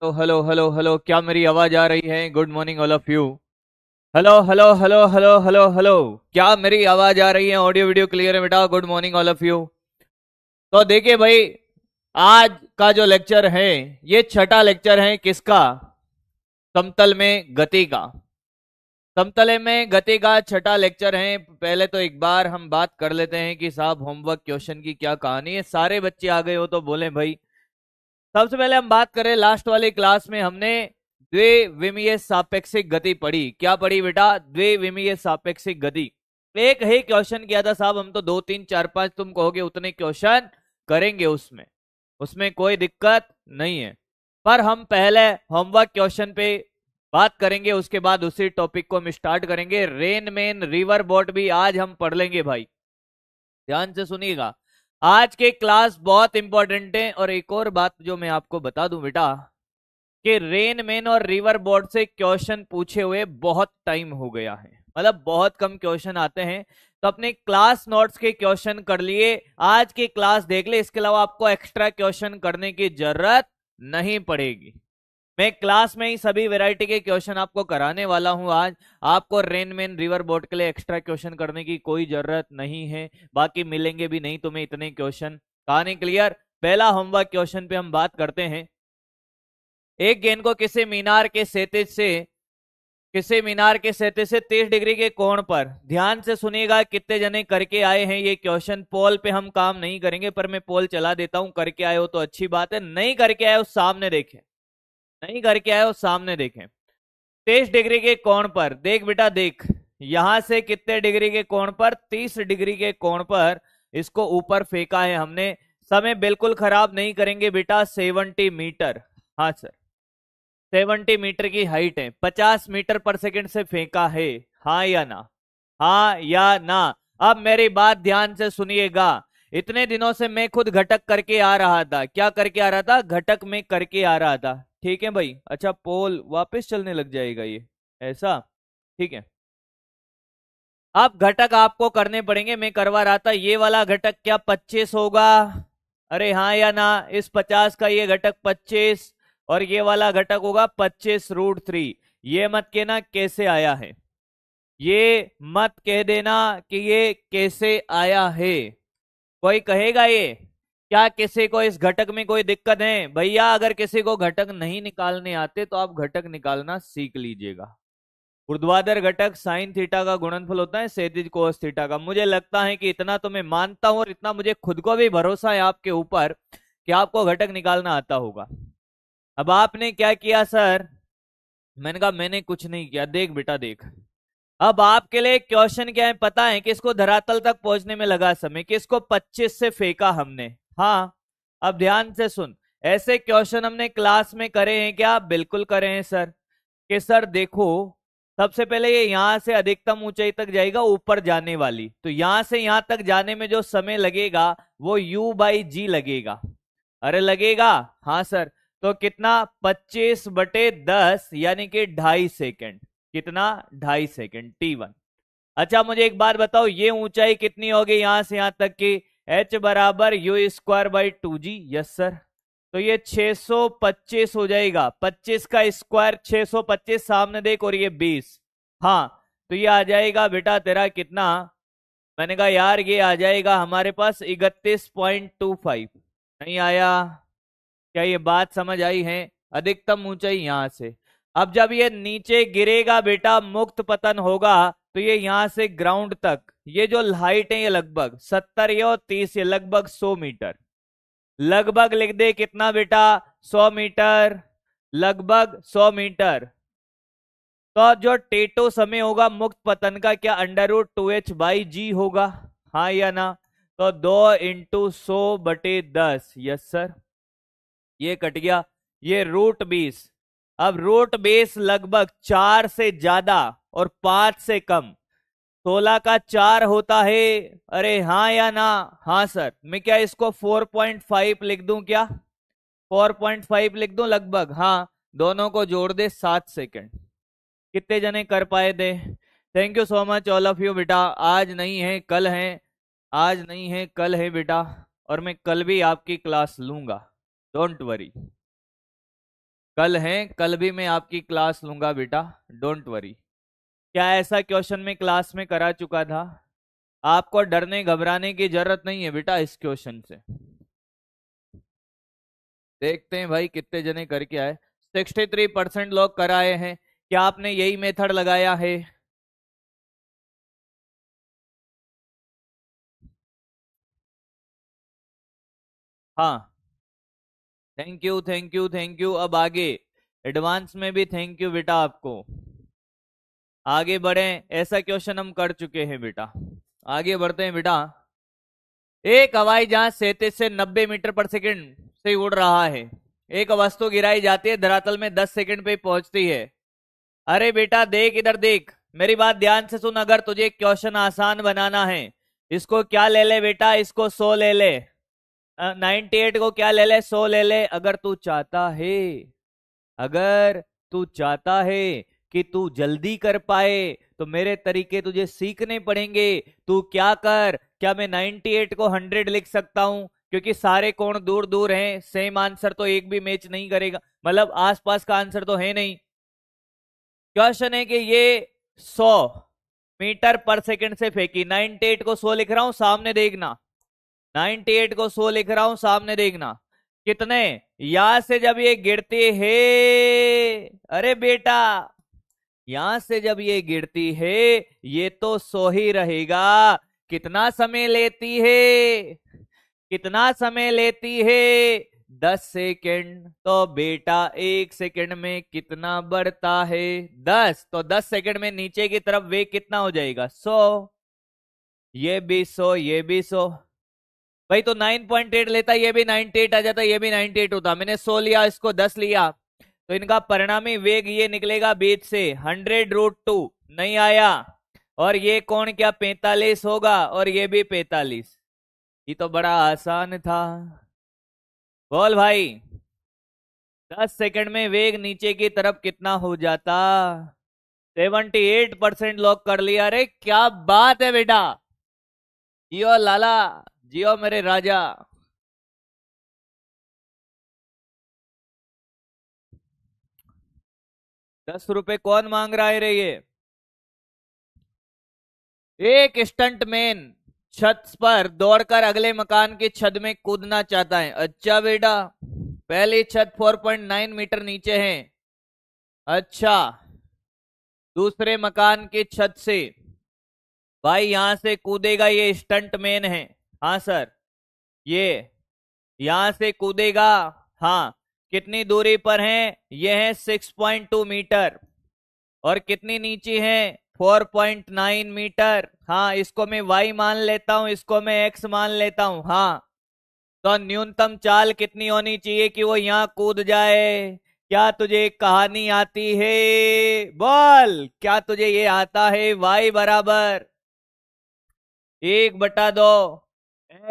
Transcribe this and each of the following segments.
तो hello hello hello, क्या मेरी आवाज आ रही है? Good morning all of you. Hello hello hello hello hello hello, क्या मेरी आवाज आ रही है? ऑडियो वीडियो क्लियर है बेटा? Good morning all of you. तो देखिए भाई, आज का जो लेक्चर है, ये छठा लेक्चर है किसका? समतल में गति का। समतल में गति का छठा लेक्चर है। पहले तो एक बार हम बात कर लेते हैं कि साहब होमवर्क क्वेश्चन की क्या कहानी है। सारे बच्चे आ गए हो तो बोले भाई। सबसे पहले हम बात करें, लास्ट वाली क्लास में हमने द्विविमीय सापेक्षिक गति पढ़ी। क्या पढ़ी बेटा? द्विविमीय सापेक्षिक गति। एक ही क्वेश्चन किया था साहब, हम तो दो तीन चार पांच तुम कहोगे उतने क्वेश्चन करेंगे उसमें उसमें कोई दिक्कत नहीं है। पर हम पहले होमवर्क क्वेश्चन पे बात करेंगे, उसके बाद उसी टॉपिक को हम स्टार्ट करेंगे। रेन मेन रिवर बोट भी आज हम पढ़ लेंगे भाई, ध्यान से सुनिएगा। आज के क्लास बहुत इंपॉर्टेंट है। और एक और बात जो मैं आपको बता दूं बेटा, कि रेन मैन और रिवर बोर्ड से क्वेश्चन पूछे हुए बहुत टाइम हो गया है, मतलब बहुत कम क्वेश्चन आते हैं। तो अपने क्लास नोट्स के क्वेश्चन कर लिए, आज की क्लास देख ले, इसके अलावा आपको एक्स्ट्रा क्वेश्चन करने की जरूरत नहीं पड़ेगी। मैं क्लास में ही सभी वैरायटी के क्वेश्चन आपको कराने वाला हूं आज। आपको रेन मैन रिवर बोट के लिए एक्स्ट्रा क्वेश्चन करने की कोई जरूरत नहीं है, बाकी मिलेंगे भी नहीं तुम्हें इतने क्वेश्चन। कहानी क्लियर? पहला होमवर्क क्वेश्चन पे हम बात करते हैं। एक गेंद को किसी मीनार के सेते से 30 डिग्री के कोण पर, ध्यान से सुनिएगा, कितने जने करके आए हैं ये क्वेश्चन। पोल पे हम काम नहीं करेंगे, पर मैं पोल चला देता हूं। करके आए हो तो अच्छी बात है, नहीं करके आए हो सामने देखें, नहीं करके आए हो सामने देखें। 30 डिग्री के कोण पर, देख बेटा देख, यहां से कितने डिग्री के कोण पर? 30 डिग्री के कोण पर इसको ऊपर फेंका है हमने। समय बिल्कुल खराब नहीं करेंगे बेटा। 70 मीटर, हाँ सर, 70 मीटर की हाइट है। 50 मीटर पर सेकंड से फेंका है, हाँ या ना? हाँ या ना? अब मेरी बात ध्यान से सुनिएगा। इतने दिनों से मैं खुद घटक करके आ रहा था। क्या करके आ रहा था? घटक में करके आ रहा था। ठीक है भाई? अच्छा, पोल वापस चलने लग जाएगा ये, ऐसा? ठीक है। अब घटक आपको करने पड़ेंगे, मैं करवा रहा था। ये वाला घटक क्या 25 होगा? अरे हाँ या ना? इस 50 का ये घटक 25, और ये वाला घटक होगा 25√3। ये मत कहना कैसे आया है, ये मत कह देना कि ये कैसे आया है। कोई कहेगा ये? क्या किसी को इस घटक में कोई दिक्कत है? भैया अगर किसी को घटक नहीं निकालने आते तो आप घटक निकालना सीख लीजिएगा। ऊर्ध्वाधर घटक साइन थीटा का गुणनफल होता है क्षैतिज कोस थीटा का। मुझे लगता है कि इतना तो मैं मानता हूं, और इतना मुझे खुद को भी भरोसा है आपके ऊपर कि आपको घटक निकालना आता होगा। अब आपने क्या किया सर? मैंने कहा मैंने कुछ नहीं किया। देख बेटा देख, अब आपके लिए क्वेश्चन क्या है पता है? कि इसको धरातल तक पहुंचने में लगा समय, कि इसको 25 से फेंका हमने। हाँ, अब ध्यान से सुन, ऐसे क्वेश्चन हमने क्लास में करे हैं क्या? बिल्कुल करे हैं सर। कि सर देखो, सबसे पहले ये यहां से अधिकतम ऊंचाई तक जाएगा, ऊपर जाने वाली, तो यहां से यहां तक जाने में जो समय लगेगा वो U/G लगेगा। अरे लगेगा, हाँ सर। तो कितना? 25/10 यानी कि 2.5 सेकेंड। कितना? 2.5 सेकेंड, T1। अच्छा मुझे एक बात बताओ, ये ऊंचाई कितनी होगी यहां से यहां तक की? H बराबर U²/2G। Yes sir. तो ये 625 हो जाएगा। 25 का स्क्वायर 625, सामने देख, और ये 20। हाँ, तो ये आ जाएगा बेटा तेरा कितना? मैंने कहा यार ये आ जाएगा हमारे पास 31.25। नहीं आया? क्या ये बात समझ आई है? अधिकतम ऊंचाई यहां से। अब जब ये नीचे गिरेगा बेटा, मुक्त पतन होगा, तो ये यहां से ग्राउंड तक, ये जो हाइट है ये लगभग 70, ये और 30, ये लगभग 100 मीटर। लगभग लिख दे, कितना बेटा? 100 मीटर, लगभग 100 मीटर। तो जो टेटो समय होगा मुक्त पतन का, क्या √2H/G होगा? हाँ या ना? तो 2 × 100/10। यस सर, ये कट गया। ये √20। अब √20 लगभग 4 से ज्यादा और 5 से कम, 16 का 4 होता है। अरे हाँ या ना? हाँ सर। मैं क्या इसको 4.5 लिख दूं क्या? 4.5 लिख दूं लगभग, हाँ। दोनों को जोड़ दे 7 सेकेंड। कितने जने कर पाए थे? Thank you so much all of you बेटा। आज नहीं है कल है, आज नहीं है कल है बेटा, और मैं कल भी आपकी क्लास लूंगा, डोंट वरी। कल है, कल भी मैं आपकी क्लास लूंगा बेटा, डोंट वरी। क्या ऐसा क्वेश्चन में क्लास में करा चुका था? आपको डरने घबराने की जरूरत नहीं है बेटा इस क्वेश्चन से। देखते हैं भाई कितने जने करके आए। 63% लोग कराए हैं। क्या आपने यही मेथड लगाया है? हाँ, thank you thank you thank you. अब आगे एडवांस में भी थैंक यू बेटा आपको। आगे बढ़े, ऐसा क्वेश्चन हम कर चुके हैं बेटा। आगे बढ़ते हैं बेटा। एक हवाई जहाज 37 से 90 मीटर पर सेकंड से उड़ रहा है। एक वस्तु गिराई जाती है, धरातल में 10 सेकंड पे पहुंचती है। अरे बेटा देख, इधर देख, मेरी बात ध्यान से सुन। अगर तुझे क्वेश्चन आसान बनाना है, इसको क्या ले ले बेटा, इसको 100 ले ले। 98 को क्या ले ले, 100 ले ले। अगर तू चाहता है कि तू जल्दी कर पाए तो मेरे तरीके तुझे सीखने पड़ेंगे। तू क्या कर, क्या मैं 98 को 100 लिख सकता हूं? क्योंकि सारे कोण दूर दूर हैं, सेम आंसर तो एक भी मैच नहीं करेगा, मतलब आसपास का आंसर तो है नहीं। क्वेश्चन है कि ये 100 मीटर पर सेकंड से फेंकी। 98 को 100 लिख रहा हूं, सामने देखना। 98 को 100 लिख रहा हूं, सामने देखना। कितने, यहां से जब ये गिरती है, अरे बेटा यहां से जब ये गिरती है, ये तो 100 ही रहेगा। कितना समय लेती है, कितना समय लेती है? 10 सेकेंड। तो बेटा 1 सेकेंड में कितना बढ़ता है? 10। तो 10 सेकेंड में नीचे की तरफ वेग कितना हो जाएगा? 100। ये भी 100, ये भी 100। भाई तो 9.8 लेता, ये भी 98 आ जाता, ये भी 98 होता। मैंने 100 लिया, इसको 10 लिया, तो इनका परिणामी वेग ये निकलेगा बीच से 100√2। नहीं आया। और ये कौन, क्या 45 होगा, और ये भी 45। ये तो बड़ा आसान था। बोल भाई, 10 सेकंड में वेग नीचे की तरफ कितना हो जाता? 78% लॉक कर लिया। अरे क्या बात है बेटा, जियो लाला, जियो मेरे राजा। 10 रुपए कौन मांग रहा है रे ये? एक स्टंटमैन छत पर दौड़कर अगले मकान की छत में कूदना चाहता है। अच्छा बेटा, पहली छत 4.9 मीटर नीचे है। अच्छा, दूसरे मकान की छत से भाई यहां से कूदेगा, ये स्टंटमैन है। हाँ सर, ये यहां से कूदेगा। हाँ, कितनी दूरी पर है? ये है 6.2 मीटर। और कितनी नीचे है? 4.9 मीटर। हाँ, इसको मैं y मान लेता हूं, इसको मैं x मान लेता हूं। हाँ, तो न्यूनतम चाल कितनी होनी चाहिए कि वो यहां कूद जाए? क्या तुझे एक कहानी आती है? बोल, क्या तुझे ये आता है? y बराबर 1/2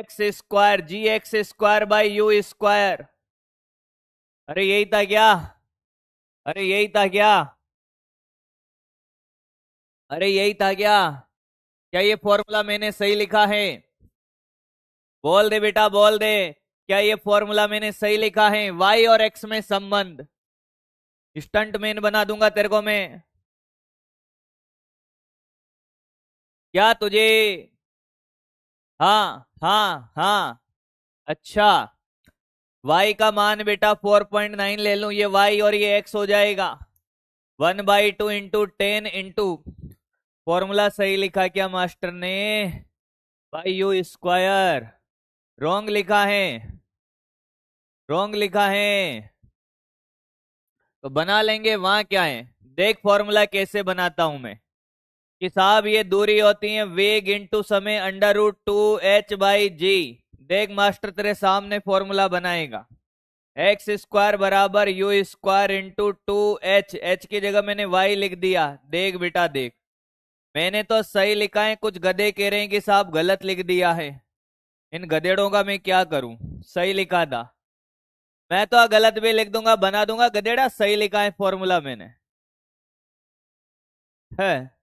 x² gx² by you square. अरे यही था क्या? अरे यही था क्या? अरे यही था क्या? क्या ये फॉर्मूला मैंने सही लिखा है? बोल दे बेटा, बोल दे। क्या ये फॉर्मूला मैंने सही लिखा है? वाई और एक्स में संबंध। स्टंट मैन बना दूंगा तेरे को मैं। क्या तुझे? हाँ हाँ हाँ। अच्छा, y का मान बेटा 4.9 ले लूं, ये y और ये x हो जाएगा। 1/2 × 10 फॉर्मूला सही लिखा क्या मास्टर ने? By you square. रॉन्ग लिखा है, रॉन्ग लिखा है। तो बना लेंगे, वहां क्या है? देख फॉर्मूला कैसे बनाता हूं मैं कि साहब ये दूरी होती है वेग इंटू समय √2h/g। देख मास्टर तेरे सामने फॉर्मूला बनाएगा। x² बराबर u² इंटू 2h। h की जगह मैंने y लिख दिया। देख बेटा देख, मैंने तो सही लिखा है, कुछ गधे कह रहे हैं कि साहब गलत लिख दिया है। इन गधेड़ों का मैं क्या करूं? सही लिखा था। मैं तो गलत भी लिख दूंगा, बना दूंगा गधेड़ा। सही लिखा है फॉर्मूला मैंने। है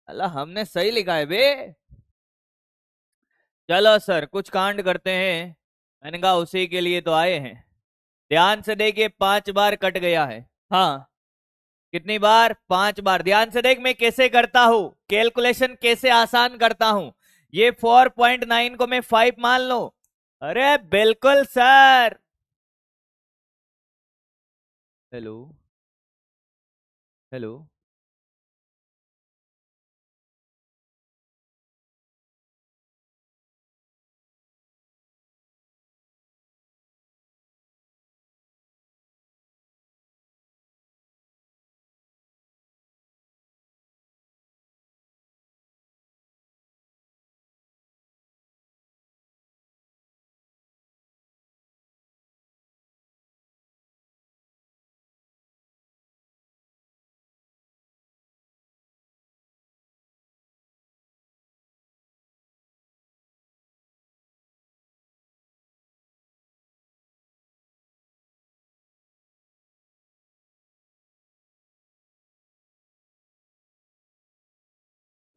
अल्लाह, हमने सही लिखा है बे। चलो सर, कुछ कांड करते हैं। मैंने कहा उसी के लिए तो आए हैं। ध्यान से देखिए 5 बार कट गया है। हाँ, कितनी बार? 5 बार। ध्यान से देख मैं कैसे करता हूं, कैलकुलेशन कैसे आसान करता हूं। ये 4.9 को मैं 5 मान लो। अरे बिल्कुल सर। Hello, hello.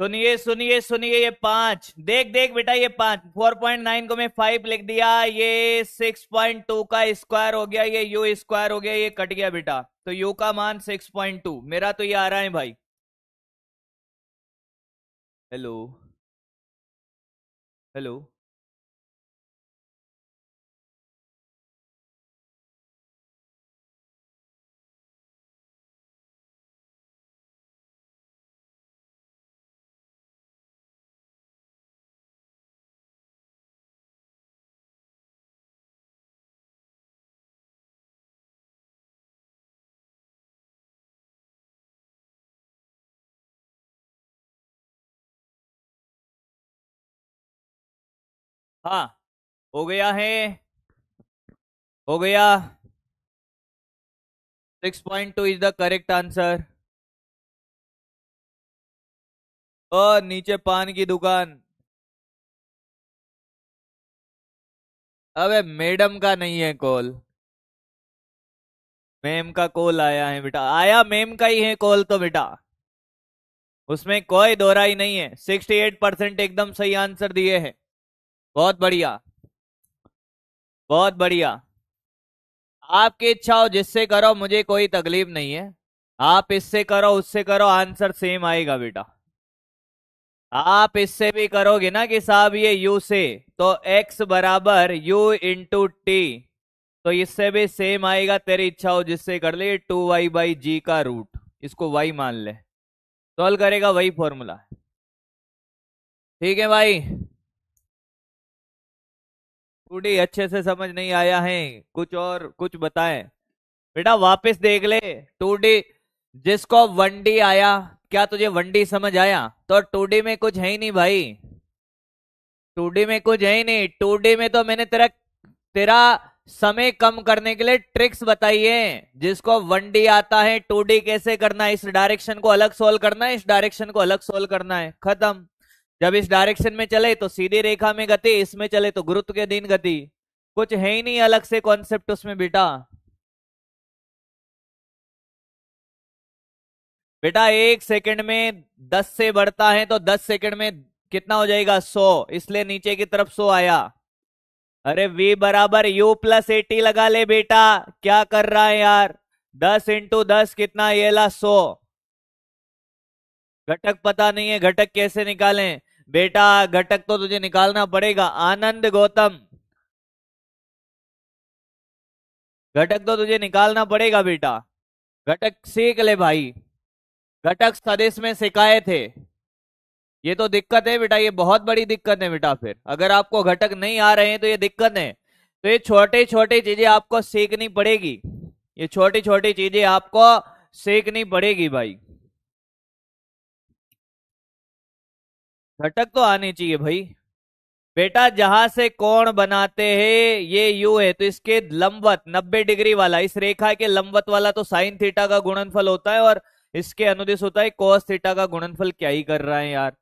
सुनिए सुनिए सुनिए, ये 5, देख देख बेटा, ये 5, 4.9 को मैं 5 लिख दिया, ये 6.2 का स्क्वायर हो गया, ये यू स्क्वायर हो गया, ये कट गया बेटा, तो यू का मान 6.2 मेरा तो ये आ रहा है भाई। Hello, hello. हाँ, हो गया है, हो गया। 6.2 इज द करेक्ट आंसर। और नीचे पान की दुकान। अबे मैडम का नहीं है कॉल, मैम का कॉल आया है बेटा, आया मैम का ही है कॉल तो बेटा, उसमें कोई दोहराई नहीं है। 68% एकदम सही आंसर दिए हैं। बहुत बढ़िया, बहुत बढ़िया। आपकी इच्छा हो जिससे करो, मुझे कोई तकलीफ नहीं है। आप इससे करो उससे करो, आंसर सेम आएगा बेटा। आप इससे भी करोगे ना कि साहब ये u से, तो x बराबर u इंटू टी, तो इससे भी सेम आएगा। तेरी इच्छा हो जिससे कर ले। 2y/g का रूट, इसको y मान ले, सॉल्व करेगा वही फॉर्मूला। ठीक है भाई। 2D अच्छे से समझ नहीं आया है, कुछ और कुछ बताएं बेटा, वापस देख ले। 2D, जिसको 1D आया, क्या तुझे 1D समझ आया? तो 2D में कुछ है ही नहीं भाई, 2D में कुछ है ही नहीं। 2D में तो मैंने तेरा तेरा समय कम करने के लिए ट्रिक्स बताई है। जिसको 1D आता है 2D कैसे करना है, इस डायरेक्शन को अलग सोल्व करना है, इस डायरेक्शन को अलग सोल्व करना है, खत्म। जब इस डायरेक्शन में चले तो सीधी रेखा में गति, इसमें चले तो गुरुत्व के अधीन गति। कुछ है ही नहीं अलग से कॉन्सेप्ट उसमें बेटा। बेटा 1 सेकंड में 10 से बढ़ता है, तो 10 सेकंड में कितना हो जाएगा? 100, इसलिए नीचे की तरफ 100 आया। अरे v बराबर u प्लस 80 लगा ले बेटा, क्या कर रहा है यार? 10 × 10 कितना? ये ला 100। घटक पता नहीं है, घटक कैसे निकालें बेटा? घटक तो तुझे निकालना पड़ेगा आनंद गौतम, घटक तो तुझे निकालना पड़ेगा बेटा। घटक सीख ले भाई, घटक सदिश में सिखाए थे। ये तो दिक्कत है बेटा, ये बहुत बड़ी दिक्कत है बेटा। फिर अगर आपको घटक नहीं आ रहे हैं तो ये दिक्कत है। तो ये छोटे छोटे चीजें आपको सीखनी पड़ेगी, ये छोटी छोटी चीजें आपको सीखनी पड़ेगी भाई। घटक तो आने चाहिए भाई। बेटा जहां से कोण बनाते हैं ये यू है, तो इसके लंबवत 90 डिग्री वाला, इस रेखा के लंबवत वाला तो साइन थीटा का गुणनफल होता है, और इसके अनुदिश होता है कोस थीटा का गुणनफल। क्या ही कर रहा है यार।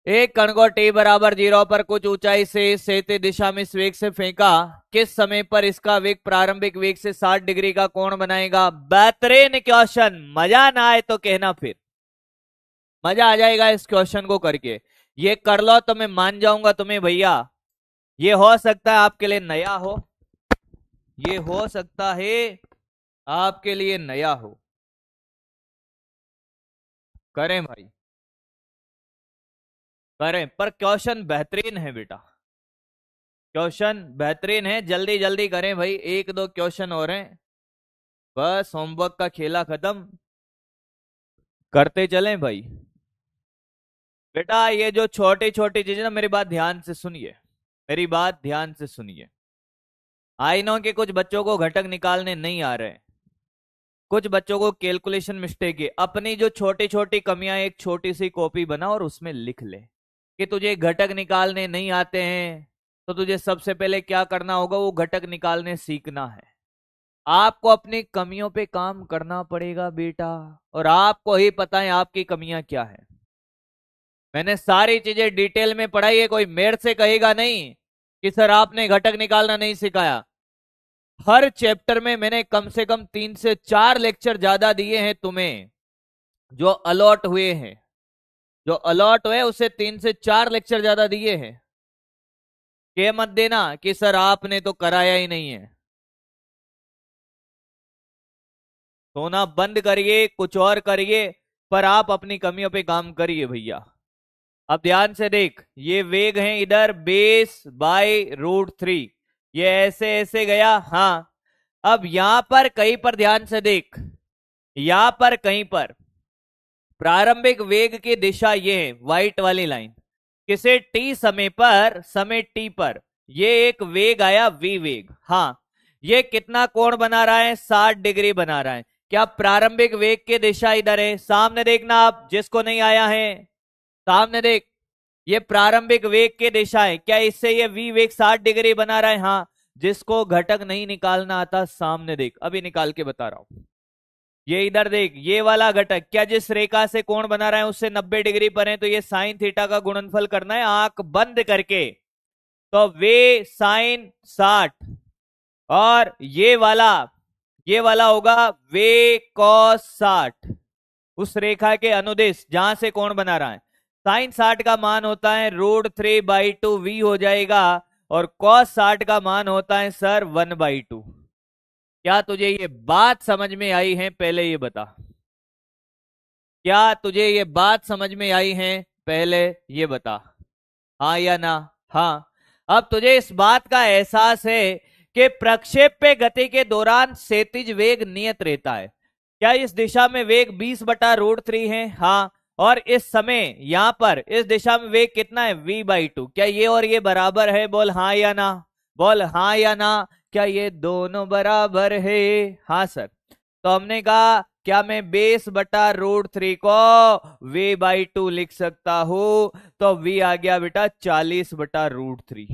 एक कण को t बराबर 0 पर कुछ ऊंचाई से क्षैतिज दिशा में इस वेग से फेंका, किस समय पर इसका वेग प्रारंभिक वेग से 60 डिग्री का कोण बनाएगा? बेहतरीन क्वेश्चन, मजा ना आए तो कहना, फिर मजा आ जाएगा इस क्वेश्चन को करके। ये कर लो तो मैं मान जाऊंगा तुम्हें भैया। ये हो सकता है आपके लिए नया हो, ये हो सकता है आपके लिए नया हो। करें भाई, करें, पर क्वेश्चन बेहतरीन है बेटा, क्वेश्चन बेहतरीन है। जल्दी जल्दी करें भाई, एक दो क्वेश्चन और हैं, बस होमवर्क का खेला खत्म, करते चलें भाई। बेटा ये जो छोटी छोटी चीजें ना, मेरी बात ध्यान से सुनिए, मेरी बात ध्यान से सुनिए। आई नो कि कुछ बच्चों को घटक निकालने नहीं आ रहे हैं, कुछ बच्चों को कैलकुलेशन मिस्टेक है। अपनी जो छोटी छोटी कमियां एक छोटी सी कॉपी बना और उसमें लिख ले कि तुझे घटक निकालने नहीं आते हैं, तो तुझे सबसे पहले क्या करना होगा, वो घटक निकालने सीखना है। आपको अपनी कमियों पे काम करना पड़ेगा बेटा, और आपको ही पता है आपकी कमियां क्या है। मैंने सारी चीजें डिटेल में पढ़ाई है, कोई मेरे से कहेगा नहीं कि सर आपने घटक निकालना नहीं सिखाया। हर चैप्टर में मैंने कम से कम 3 से 4 लेक्चर ज्यादा दिए हैं तुम्हें, जो अलॉट हुए हैं, जो अलॉट हुए उसे 3 से 4 लेक्चर ज्यादा दिए हैं। के मत देना कि सर आपने तो कराया ही नहीं है। सोना बंद करिए, कुछ और करिए, पर आप अपनी कमियों पे काम करिए भैया। अब ध्यान से देख, ये वेग है इधर बेस बाय √3, ये ऐसे ऐसे गया। हाँ, अब यहां पर कहीं पर ध्यान से देख, यहां पर कहीं पर प्रारंभिक वेग की दिशा ये है, व्हाइट वाली लाइन, किसे टी समय पर, समय टी पर ये एक वेग आया वी वेग। हाँ, ये कितना कोण बना रहा है, 60 डिग्री बना रहा है। क्या प्रारंभिक वेग की दिशा इधर है, सामने देखना, आप जिसको नहीं आया है सामने देख, ये प्रारंभिक वेग की दिशा है। क्या इससे ये वी वेग 60 डिग्री बना रहा है? हाँ। जिसको घटक नहीं निकालना आता सामने देख, अभी निकाल के बता रहा हूं। ये इधर देख, ये वाला घटक क्या जिस रेखा से कोण बना रहा है उससे 90 डिग्री पर है, तो ये साइन थीटा का गुणनफल करना है आंख बंद करके। तो वे साइन 60, और ये वाला होगा वे कॉस 60, उस रेखा के अनुदिश जहां से कोण बना रहा है। साइन 60 का मान होता है √3/2 वी हो जाएगा, और कॉस 60 का मान होता है सर 1/2। क्या तुझे ये बात समझ में आई है, पहले ये बता, क्या तुझे ये बात समझ में आई है, पहले ये बता, हाँ या ना? हाँ। अब तुझे इस बात का एहसास है कि प्रक्षेप पे गति के दौरान क्षैतिज वेग नियत रहता है। क्या इस दिशा में वेग 20/√3 है? हाँ। और इस समय यहां पर इस दिशा में वेग कितना है, v/2। क्या ये और ये बराबर है? बोल हाँ या ना, बोल हाँ या ना। क्या ये दोनों बराबर है? हाँ सर। तो हमने कहा क्या मैं बेस/√3 को v/2 लिख सकता हूं? तो v आ गया बेटा 40/√3।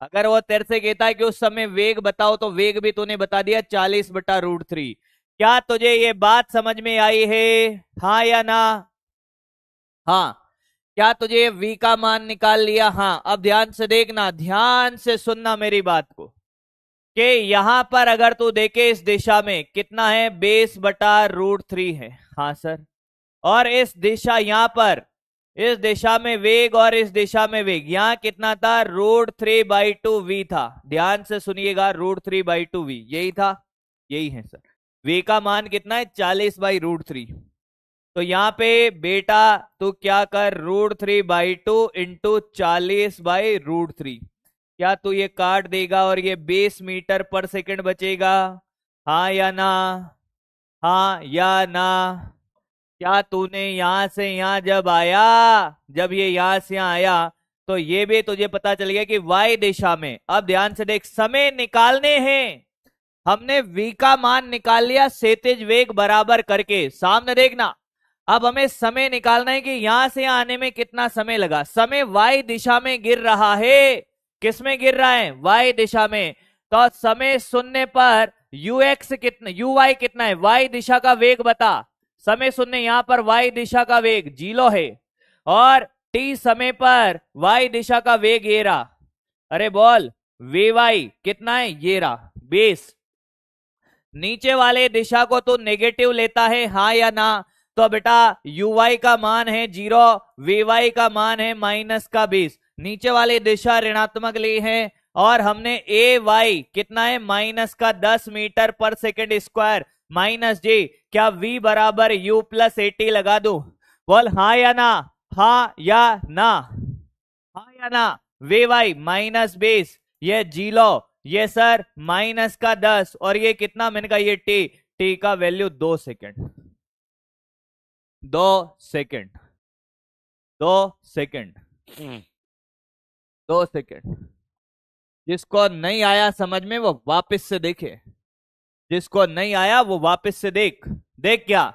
अगर वो तेरे से कहता है कि उस समय वेग बताओ, तो वेग भी तूने बता दिया 40/√3। क्या तुझे ये बात समझ में आई है, हाँ या ना? हाँ। क्या तुझे v का मान निकाल लिया? हाँ। अब ध्यान से देखना, ध्यान से सुनना मेरी बात को, कि यहां पर अगर तू देखे इस दिशा में कितना है, बेस/√3 है। हाँ सर। और इस दिशा यहां पर, इस दिशा में वेग और इस दिशा में वेग, यहां कितना था, √3/2 वी था। ध्यान से सुनिएगा, √3/2 वी यही था, यही है सर। वी का मान कितना है, 40/√3। तो यहां पे बेटा तू क्या कर, √3/2 इंटू 40/√3। क्या तू ये काट देगा और ये 20 मीटर पर सेकंड बचेगा? हाँ या ना, हाँ या ना? क्या तूने यहां से यहां जब आया, जब ये यहां से यहां आया, तो ये भी तुझे पता चल गया कि वाई दिशा में। अब ध्यान से देख, समय निकालने हैं, हमने v का मान निकाल लिया क्षैतिज वेग बराबर करके, सामने देखना। अब हमें समय निकालना है कि यहां से यहां आने में कितना समय लगा। समय y दिशा में गिर रहा है, किस में गिर रहा है, y दिशा में। तो समय शून्य पर ux कितना, uy कितना है, y दिशा का वेग बता। समय शून्य, यहां पर y दिशा का वेग 0 है, और t समय पर y दिशा का वेग ये रहा। अरे बोल, vy कितना है, ये रहा बेस। नीचे वाले दिशा को तो नेगेटिव लेता है, हाँ या ना? तो बेटा uy का मान है 0, vy का मान है -20। नीचे वाली दिशा ऋणात्मक ली है और हमने ए वाई कितना है माइनस का 10 मीटर पर सेकंड स्क्वायर माइनस जी, क्या v बराबर u प्लस 80 लगा दूं? बोल हाँ या ना, हाँ या ना, हाँ या ना। वी वाई माइनस 20, ये जीरो, ये सर माइनस का 10 और ये कितना मैंने कहा ये टी, टी का value 2 second, 2 second, 2 second, 2 second. जिसको नहीं आया समझ में वो वापस से देखे, जिसको नहीं आया वो वापस से देख। देख क्या,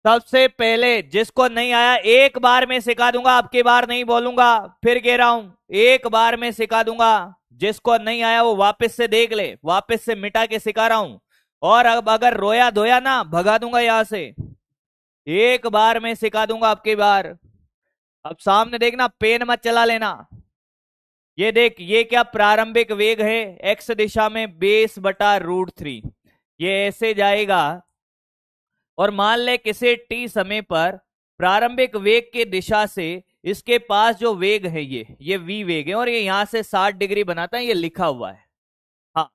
सबसे पहले जिसको नहीं आया एक बार में सिखा दूंगा, आपकी बार नहीं बोलूंगा, फिर कह रहा हूं एक बार में सिखा दूंगा। जिसको नहीं आया वो वापस से देख ले, वापस से मिटा के सिखा रहा हूं। और अब अगर रोया धोया ना भगा दूंगा यहां से, एक बार में सिखा दूंगा आपकी बार। अब सामने देखना, पेन मत चला लेना। ये देख, ये क्या प्रारंभिक वेग है, एक्स दिशा में बेस बटा √3, ये ऐसे जाएगा। और मान ले किसी टी समय पर प्रारंभिक वेग की दिशा से इसके पास जो वेग है ये v वेग है और ये यहां से 60 डिग्री बनाता है, ये लिखा हुआ है। हाँ,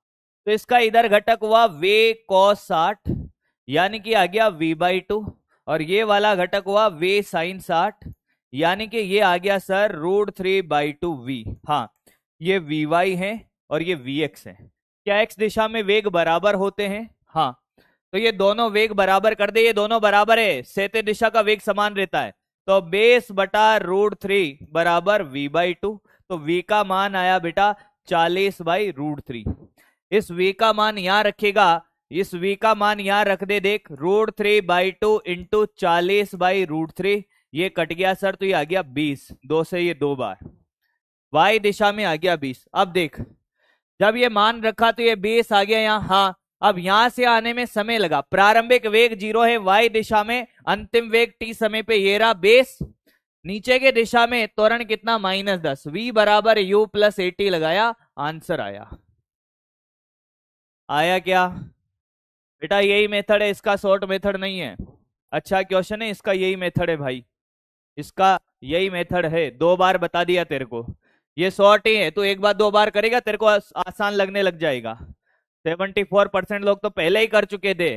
तो इसका इधर घटक हुआ वे cos 60, यानी कि आ गया v/2, और ये वाला घटक हुआ वे sin 60, यानी कि ये आ गया सर √3/2v। हाँ, ये vy है और ये vx है। क्या x दिशा में वेग बराबर होते हैं? हाँ, तो ये दोनों वेग बराबर कर दे, ये दोनों बराबर है, सेते दिशा का वेग समान रहता है। तो बेस बटा √3 बराबर v/2, तो v का मान आया बेटा 40/√3। इस v का मान यहां रखेगा, इस v का मान यहां रख दे, देख √3/2 इंटू 40/√3, ये कट गया सर, तो ये आ गया 20, 2 से ये 2 बार, y दिशा में आ गया 20। अब देख, जब ये मान रखा तो ये 20 आ गया यहाँ। हाँ, अब यहां से आने में समय लगा, प्रारंभिक वेग 0 है y दिशा में, अंतिम वेग t समय पे ये रहा बेस, नीचे के दिशा में त्वरण कितना -10, v बराबर u प्लस 80 लगाया, आंसर आया। आया क्या बेटा? यही मेथड है, इसका शॉर्ट मेथड नहीं है। अच्छा क्वेश्चन है, इसका यही मेथड है भाई, इसका यही मेथड है, 2 बार बता दिया तेरे को, ये शॉर्ट ही है, तो एक बार 2 बार करेगा तेरे को आसान लगने लग जाएगा। 74% लोग तो पहले ही कर चुके थे।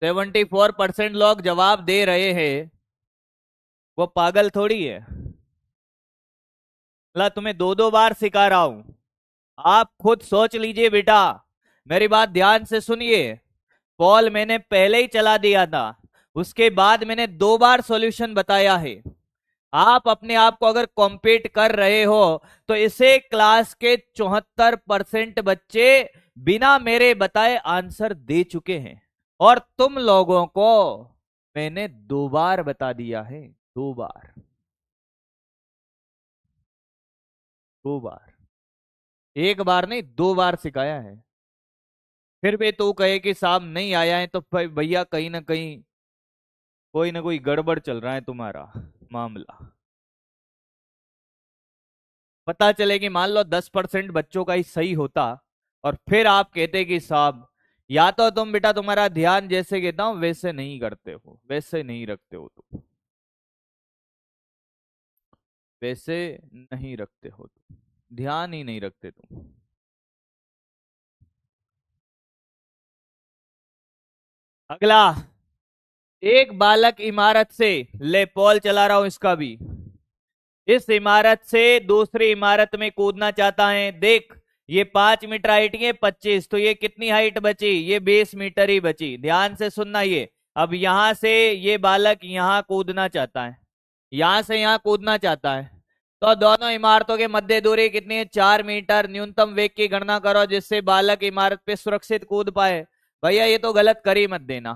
74% लोग जवाब दे रहे हैं, वो पागल थोड़ी है। ला तुम्हें 2-2 बार सिखा रहा हूं, आप खुद सोच लीजिए बेटा, मेरी बात ध्यान से सुनिए। पॉल मैंने पहले ही चला दिया था, उसके बाद मैंने 2 बार सॉल्यूशन बताया है। आप अपने आप को अगर कॉम्पीट कर रहे हो तो इसे क्लास के 74% बच्चे बिना मेरे बताए आंसर दे चुके हैं, और तुम लोगों को मैंने 2 बार बता दिया है, 2 बार, 2 बार, एक बार नहीं 2 बार सिखाया है। फिर भी तू कहे कि साहब नहीं आया है, तो भैया कहीं ना कहीं कोई ना कोई गड़बड़ चल रहा है तुम्हारा मामला। पता चले कि मान लो 10% बच्चों का ही सही होता, और फिर आप कहते कि साहब या तो तुम बेटा तुम्हारा ध्यान जैसे कहता हूं वैसे नहीं करते हो, वैसे नहीं रखते हो तुम, वैसे नहीं रखते हो तुम, ध्यान ही नहीं रखते तुम। अगला, एक बालक इमारत से, ले पॉल चला रहा हूं इसका भी, इस इमारत से दूसरी इमारत में कूदना चाहता है। देख, ये 5 मीटर हाइट, ये 25, तो ये कितनी हाइट बची? ये 20 मीटर ही बची। ध्यान से सुनना, ये अब यहां से ये बालक यहां कूदना चाहता है, यहां से यहां कूदना चाहता है, तो दोनों इमारतों के मध्य दूरी कितनी है? 4 मीटर। न्यूनतम वेग की गणना करो जिससे बालक इमारत पे सुरक्षित कूद पाए। भैया ये तो गलत कर ही मत देना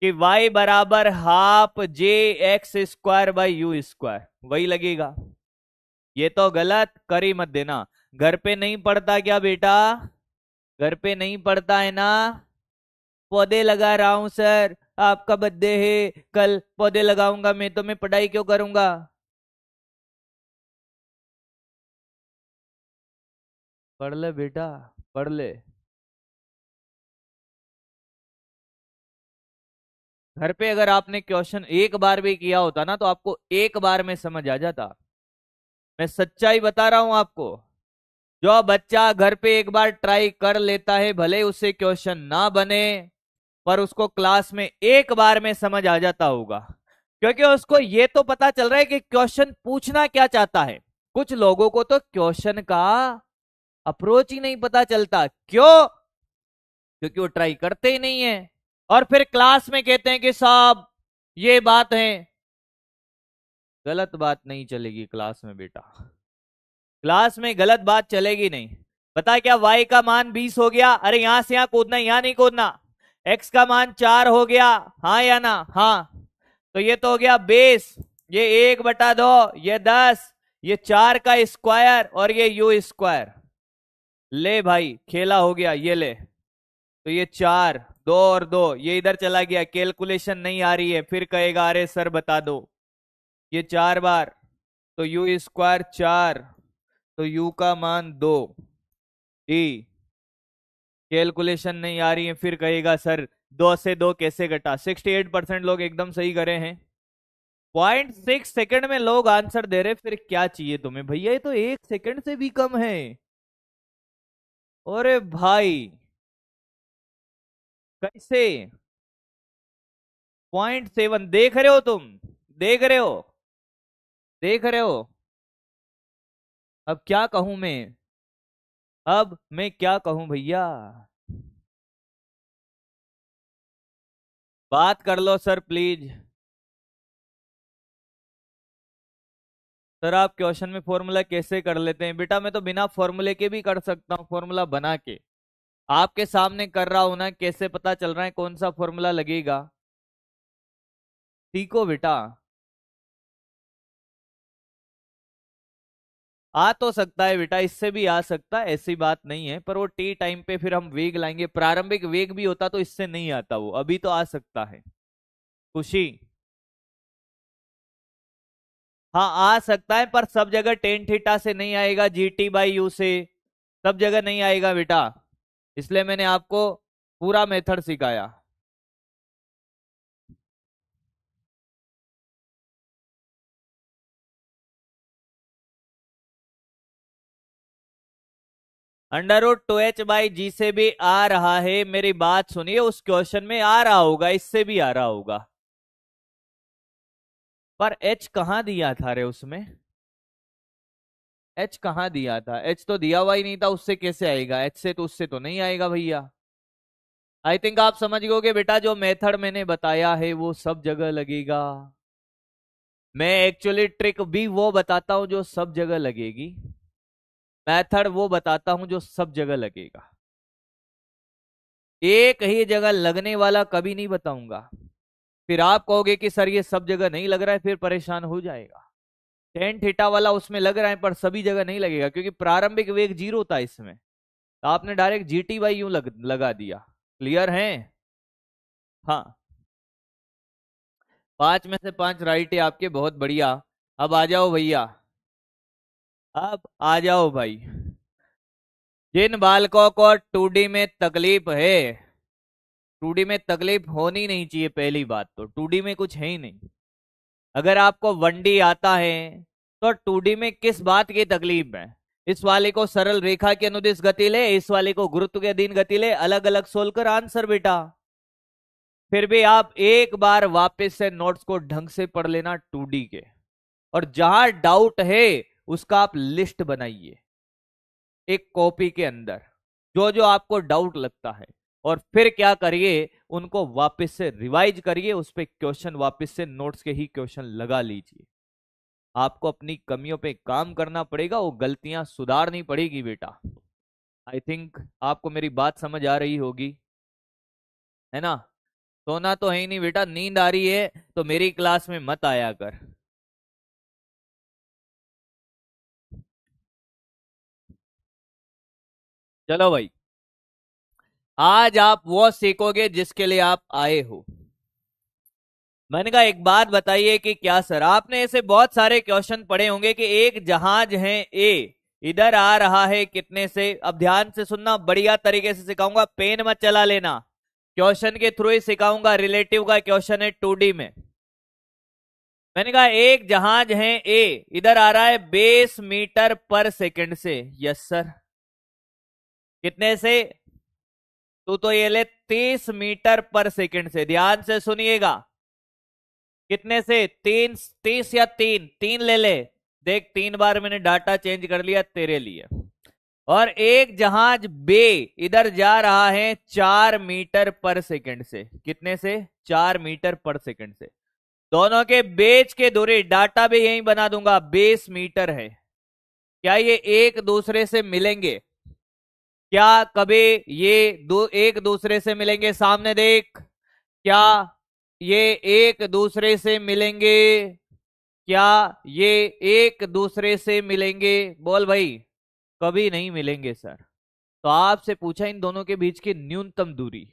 कि y बराबर हाफ JX² / u², वही लगेगा। ये तो गलत कर ही मत देना। घर पे नहीं पढ़ता क्या बेटा? घर पे नहीं पढ़ता है ना? पौधे लगा रहा हूं सर, आपका बर्थडे है कल, पौधे लगाऊंगा मैं, तो मैं पढ़ाई क्यों करूंगा? पढ़ ले बेटा, पढ़ ले। घर पे अगर आपने क्वेश्चन एक बार भी किया होता ना तो आपको एक बार में समझ आ जाता। मैं सच्चाई बता रहा हूं आपको। जो बच्चा घर पे एक बार ट्राई कर लेता है, भले उससे क्वेश्चन ना बने, पर उसको क्लास में एक बार में समझ आ जाता होगा, क्योंकि उसको ये तो पता चल रहा है कि क्वेश्चन पूछना क्या चाहता है। कुछ लोगों को तो क्वेश्चन का अप्रोच ही नहीं पता चलता। क्यों? क्योंकि वो ट्राई करते ही नहीं है, और फिर क्लास में कहते हैं कि साहब ये बात है। गलत बात नहीं चलेगी क्लास में बेटा, क्लास में गलत बात चलेगी नहीं। पता क्या, y का मान 20 हो गया, अरे यहां से यहां कूदना, यहां नहीं कूदना। x का मान 4 हो गया, हाँ या ना? हाँ। तो ये तो हो गया बेस, ये 1/2, ये 10, ये 4 का स्क्वायर, और ये u स्क्वायर। ले भाई खेला हो गया, ये ले। तो ये 4, 2 और 2 ये इधर चला गया, कैलकुलेशन नहीं आ रही है, फिर कहेगा अरे सर बता दो। ये 4 बार, तो u स्क्वायर 4, तो u का मान 2। डी, कैलकुलेशन नहीं आ रही है, फिर कहेगा सर 2 से 2 कैसे घटा। 68% लोग एकदम सही करे हैं। 0.6 सेकंड में लोग आंसर दे रहे, फिर क्या चाहिए तुम्हें भैया? ये तो 1 सेकंड से भी कम है। अरे भाई कैसे? 0.7 देख रहे हो तुम? देख रहे हो? देख रहे हो? अब क्या कहूं मैं? अब मैं क्या कहूं भैया? बात कर लो सर प्लीज। सर आप क्वेश्चन में फॉर्मूला कैसे कर लेते हैं? बेटा मैं तो बिना फॉर्मूले के भी कर सकता हूँ, फॉर्मूला बना के। आपके सामने कर रहा हूं ना, कैसे पता चल रहा है कौन सा फॉर्मूला लगेगा? सीखो बेटा। आ तो सकता है बेटा, इससे भी आ सकता है, ऐसी बात नहीं है, पर वो टी टाइम पे फिर हम वेग लाएंगे। प्रारंभिक वेग भी होता तो इससे नहीं आता, वो अभी तो आ सकता है। खुशी। हाँ आ सकता है, पर सब जगह टेन थीटा से नहीं आएगा, GT/U से सब जगह नहीं आएगा बेटा। इसलिए मैंने आपको पूरा मेथड सिखाया। √2h/g से भी आ रहा है, मेरी बात सुनिए, उस क्वेश्चन में आ रहा होगा, इससे भी आ रहा होगा। पर h कहाँ दिया था रे उसमें? h कहाँ दिया था? h तो दिया हुआ ही नहीं था, उससे कैसे आएगा? h से तो उससे तो नहीं आएगा भैया। आई थिंक आप समझ गए बेटा, जो मेथड मैंने बताया है वो सब जगह लगेगा। मैं एक्चुअली ट्रिक भी वो बताता हूं जो सब जगह लगेगी, मेथड वो बताता हूं जो सब जगह लगेगा। एक ही जगह लगने वाला कभी नहीं बताऊंगा। फिर आप कहोगे कि सर ये सब जगह नहीं लग रहा है, फिर परेशान हो जाएगा। टेन थीटा वाला उसमें लग रहा है, पर सभी जगह नहीं लगेगा, क्योंकि प्रारंभिक वेग 0 था इसमें, तो आपने डायरेक्ट GT/U लगा दिया। क्लियर है? हाँ। 5 में से 5 राइट है आपके, बहुत बढ़िया। अब आ जाओ भैया, अब आ जाओ भाई। जिन बालकों को 2D में तकलीफ है, 2D में तकलीफ होनी नहीं चाहिए, पहली बात तो 2D में कुछ है ही नहीं। अगर आपको 1D आता है तो 2D में किस बात की तकलीफ है? इस वाले को सरल रेखा की अनुदिश गति ले, इस वाले को गुरुत्व के अधीन गति ले, अलग अलग सोल्व कर आंसर बेटा। फिर भी आप एक बार वापस से नोट्स को ढंग से पढ़ लेना 2D के, और जहां डाउट है उसका आप लिस्ट बनाइए एक कॉपी के अंदर, जो जो आपको डाउट लगता है, और फिर क्या करिए, उनको वापस से रिवाइज करिए, उस पे क्वेश्चन वापस से नोट्स के ही क्वेश्चन लगा लीजिए। आपको अपनी कमियों पे काम करना पड़ेगा, वो गलतियां सुधारनी पड़ेगी बेटा। आई थिंक आपको मेरी बात समझ आ रही होगी, है ना? सोना तो है ही नहीं बेटा, नींद आ रही है तो मेरी क्लास में मत आया कर। चलो भाई, आज आप वो सीखोगे जिसके लिए आप आए हो। मैंने कहा एक बात बताइए कि क्या सर आपने ऐसे बहुत सारे क्वेश्चन पढ़े होंगे कि एक जहाज है ए, इधर आ रहा है कितने से? अब ध्यान से सुनना, बढ़िया तरीके से सिखाऊंगा, पेन मत चला लेना। क्वेश्चन के थ्रू ही सिखाऊंगा। रिलेटिव का क्वेश्चन है 2D में। मैंने कहा एक जहाज है ए, इधर आ रहा है 20 मीटर पर सेकंड से। Yes sir. कितने से? तो ये ले 30 मीटर पर सेकंड से। ध्यान से सुनिएगा। कितने से? 30 या 3 ले ले। देख 3 बार मैंने डाटा चेंज कर लिया तेरे लिए। और एक जहाज बे इधर जा रहा है 4 मीटर पर सेकंड से। कितने से? 4 मीटर पर सेकंड से। दोनों के बीच की दूरी, डाटा भी यही बना दूंगा, 20 मीटर है। क्या ये एक दूसरे से मिलेंगे? क्या कभी ये एक दूसरे से मिलेंगे? सामने देख। क्या ये एक दूसरे से मिलेंगे? क्या ये एक दूसरे से मिलेंगे? बोल भाई। कभी नहीं मिलेंगे सर। तो आपसे पूछा इन दोनों के बीच की न्यूनतम दूरी।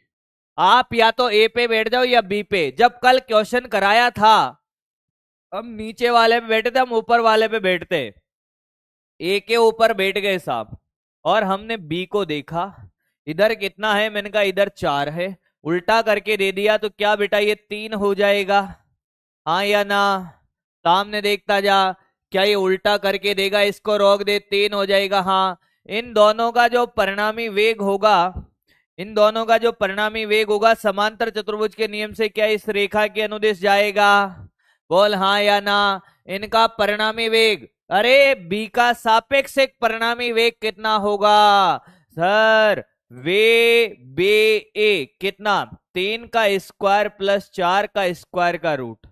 आप या तो ए पे बैठ जाओ या बी पे। जब कल क्वेश्चन कराया था, हम नीचे वाले पे बैठे थे, हम ऊपर वाले पे बैठते। ए के ऊपर बैठ गए साहब, और हमने बी को देखा। इधर कितना है? मैंने कहा इधर 4 है। उल्टा करके दे दिया तो क्या बेटा ये 3 हो जाएगा? हाँ या ना? सामने देखता जा। क्या ये उल्टा करके देगा? इसको रोक दे, 3 हो जाएगा। हाँ। इन दोनों का जो परिणामी वेग होगा, इन दोनों का जो परिणामी वेग होगा समांतर चतुर्भुज के नियम से क्या इस रेखा के अनुदिश जाएगा? बोल हाँ या ना। इनका परिणामी वेग, अरे बी का सापेक्षिक परिणामी वेग कितना होगा सर? वे बे ए कितना? 3 का स्क्वायर प्लस 4 का स्क्वायर का रूट।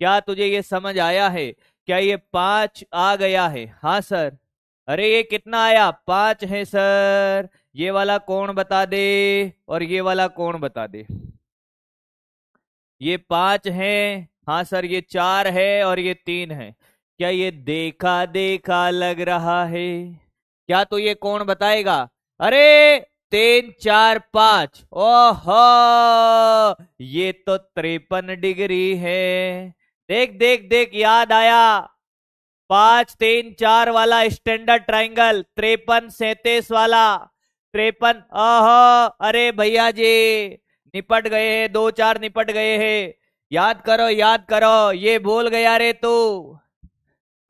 क्या तुझे ये समझ आया है? क्या ये 5 आ गया है? हाँ सर। अरे ये कितना आया? 5 है सर। ये वाला कोण बता दे और ये वाला कोण बता दे। ये 5 है। हाँ सर। ये 4 है और ये 3 है। क्या ये देखा देखा लग रहा है? क्या तो ये कौन बताएगा? अरे 3 4 5। ओहो, ये तो 53 डिग्री है। देख देख देख, याद आया। 5 3 4 वाला स्टैंडर्ड ट्राइंगल, 53 37 वाला 53। ओहो, अरे भैया जी निपट गए हैं, 2 4 निपट गए हैं। याद करो याद करो, ये भूल गया रे तू।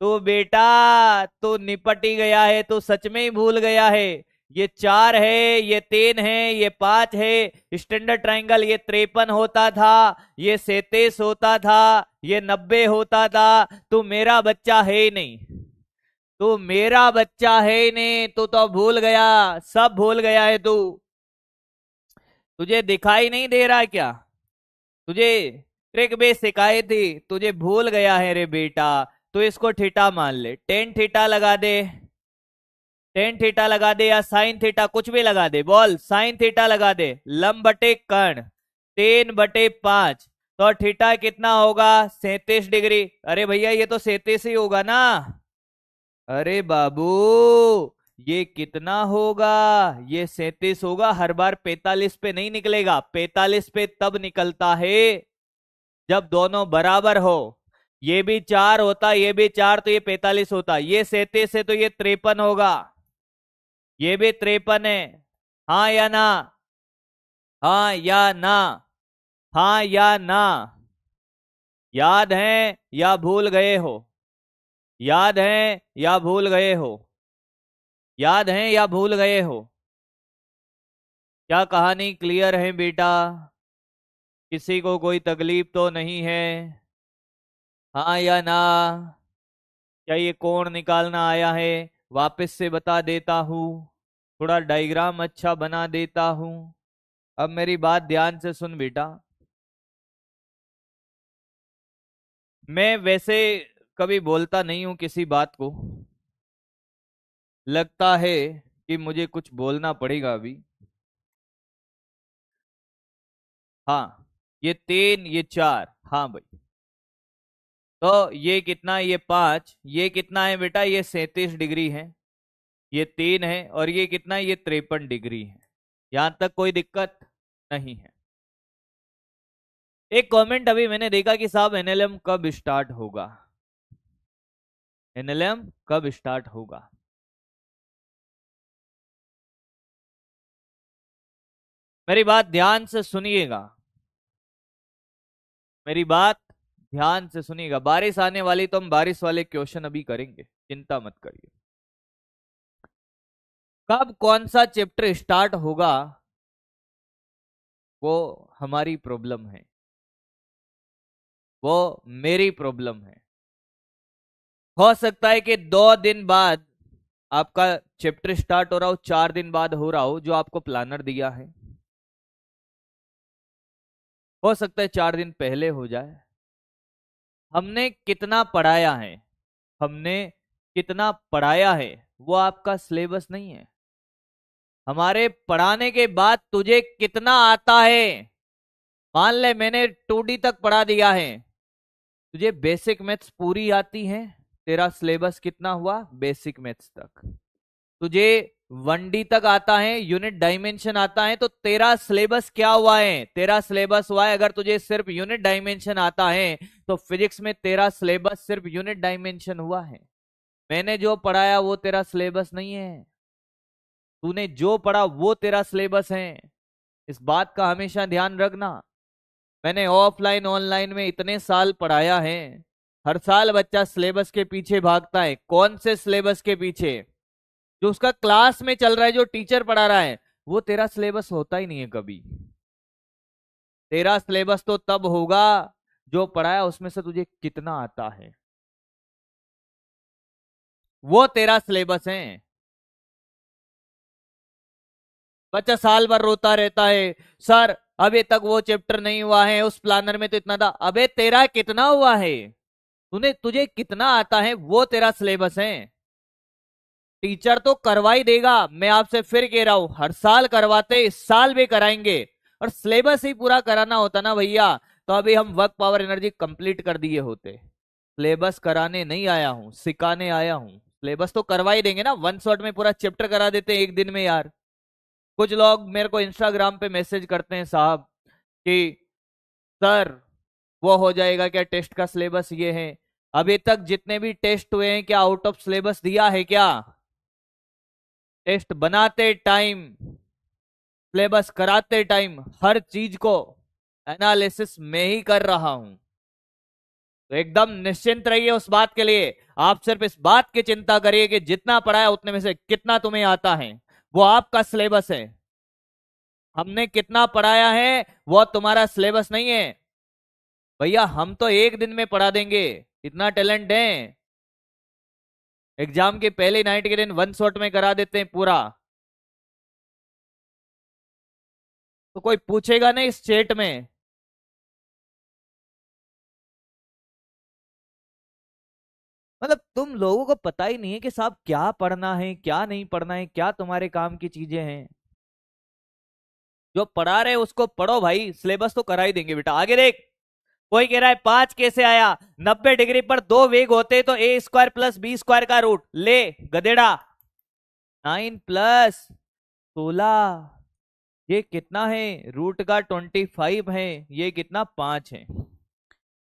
तो बेटा तू निपट ही गया है, तू सच में ही भूल गया है। ये 4 है, ये 3 है, ये 5 है। स्टैंडर्ड ट्राइंगल ये 53 होता था, ये 37 होता था, ये 90 होता था। तू मेरा बच्चा है ही नहीं। तू मेरा बच्चा है ही नहीं। तू तो भूल गया, सब भूल गया है तू। तुझे दिखाई नहीं दे रहा क्या? तुझे ट्रिक भी सिखाई थी, तुझे भूल गया है रे बेटा। तो इसको थीटा मान ले, टेन थीटा लगा दे। टेन थीटा लगा दे या साइन थीटा, कुछ भी लगा दे। बोल साइन थीटा लगा दे। लंब बटे कर्ण 3/5। तो थीटा कितना होगा? 37 डिग्री। अरे भैया ये तो 37 ही होगा ना। अरे बाबू ये कितना होगा? ये 37 होगा। हर बार 45 पे नहीं निकलेगा। 45 पे तब निकलता है जब दोनों बराबर हो। ये भी 4 होता, ये भी 4, तो ये 45 होता। ये 37 है तो ये 53 होगा। ये भी 53 है। हाँ या ना? हाँ या ना? हाँ या ना? याद है या भूल गए हो? याद है या भूल गए हो? याद है या भूल गए हो? क्या कहानी क्लियर है बेटा? किसी को कोई तकलीफ तो नहीं है? हाँ या ना? क्या ये कोण निकालना आया है? वापस से बता देता हूं, थोड़ा डायग्राम अच्छा बना देता हूं। अब मेरी बात ध्यान से सुन बेटा। मैं वैसे कभी बोलता नहीं हूं किसी बात को, लगता है कि मुझे कुछ बोलना पड़ेगा अभी। हाँ, ये 3 ये 4। हाँ भाई। तो ये कितना? ये 5। ये कितना है बेटा? ये 37 डिग्री है। ये 3 है और ये कितना है? ये 53 डिग्री है। यहां तक कोई दिक्कत नहीं है। एक कमेंट अभी मैंने देखा कि साहब एनएलएम कब स्टार्ट होगा? एनएलएम कब स्टार्ट होगा? मेरी बात ध्यान से सुनिएगा, मेरी बात ध्यान से सुनिएगा। बारिश आने वाली तो हम बारिश वाले क्वेश्चन अभी करेंगे, चिंता मत करिए। कब कौन सा चैप्टर स्टार्ट होगा वो हमारी प्रॉब्लम है, वो मेरी प्रॉब्लम है। हो सकता है कि 2 दिन बाद आपका चैप्टर स्टार्ट हो रहा हो, 4 दिन बाद हो रहा हो, जो आपको प्लानर दिया है। हो सकता है 4 दिन पहले हो जाए। हमने कितना पढ़ाया है, हमने कितना पढ़ाया है वो आपका सिलेबस नहीं है। हमारे पढ़ाने के बाद तुझे कितना आता है। मान ले मैंने 2D तक पढ़ा दिया है, तुझे बेसिक मैथ्स पूरी आती है, तेरा सिलेबस कितना हुआ बेसिक मैथ्स तक। तुझे 1D तक आता है, यूनिट डायमेंशन आता है, तो तेरा सिलेबस क्या हुआ है, तेरा सिलेबस हुआ है। अगर तुझे सिर्फ यूनिट डायमेंशन आता है तो फिजिक्स में तेरा सिलेबस सिर्फ यूनिट डायमेंशन हुआ है। मैंने जो पढ़ाया वो तेरा सिलेबस नहीं है, तूने जो पढ़ा वो तेरा सिलेबस है। इस बात का हमेशा ध्यान रखना। मैंने ऑफलाइन ऑनलाइन में इतने साल पढ़ाया है, हर साल बच्चा सिलेबस के पीछे भागता है। कौन से सिलेबस के पीछे? जो उसका क्लास में चल रहा है, जो टीचर पढ़ा रहा है, वो तेरा सिलेबस होता ही नहीं है कभी। तेरा सिलेबस तो तब होगा जो पढ़ाया उसमें से तुझे कितना आता है, वो तेरा सिलेबस है। बच्चा साल भर रोता रहता है, सर अभी तक वो चैप्टर नहीं हुआ है, उस प्लानर में तो इतना था। अबे तेरा कितना हुआ है, तूने तुझे कितना आता है, वो तेरा सिलेबस है। टीचर तो करवा ही देगा, मैं आपसे फिर कह रहा हूं, हर साल करवाते, इस साल भी कराएंगे। और सिलेबस ही पूरा कराना होता ना भैया, तो अभी हम वर्क पावर एनर्जी कंप्लीट कर दिए होते। सिलेबस कराने नहीं आया हूं, सिखाने आया हूं। सिलेबस तो करवा ही देंगे ना, 1 शॉट में पूरा चैप्टर करा देते हैं 1 दिन में यार। कुछ लोग मेरे को इंस्टाग्राम पे मैसेज करते हैं, साहब कि सर वो हो जाएगा क्या, टेस्ट का सिलेबस ये है। अभी तक जितने भी टेस्ट हुए हैं क्या आउट ऑफ सिलेबस दिया है क्या? टेस्ट बनाते टाइम, सिलेबस कराते टाइम हर चीज को एनालिसिस में ही कर रहा हूं। तो एकदम निश्चिंत रहिए उस बात के लिए। आप सिर्फ इस बात की चिंता करिए कि जितना पढ़ाया उतने में से कितना तुम्हें आता है, वो आपका सिलेबस है। हमने कितना पढ़ाया है वो तुम्हारा सिलेबस नहीं है। भैया हम तो 1 दिन में पढ़ा देंगे, इतना टैलेंट है। एग्जाम के पहले नाइट के दिन 1 शॉट में करा देते हैं पूरा। तो कोई पूछेगा नहीं इस चैट में। मतलब तुम लोगों को पता ही नहीं है कि साहब क्या पढ़ना है क्या नहीं पढ़ना है, क्या तुम्हारे काम की चीजें हैं। जो पढ़ा रहे उसको पढ़ो भाई, सिलेबस तो करा ही देंगे बेटा। आगे देख, कोई कह रहा है 5 कैसे आया, 90 डिग्री पर 2 वेग होते तो A² प्लस B² का रूट ले गधेड़ा। 9 + 16, ये कितना है, रूट का 25 है, ये कितना 5 है,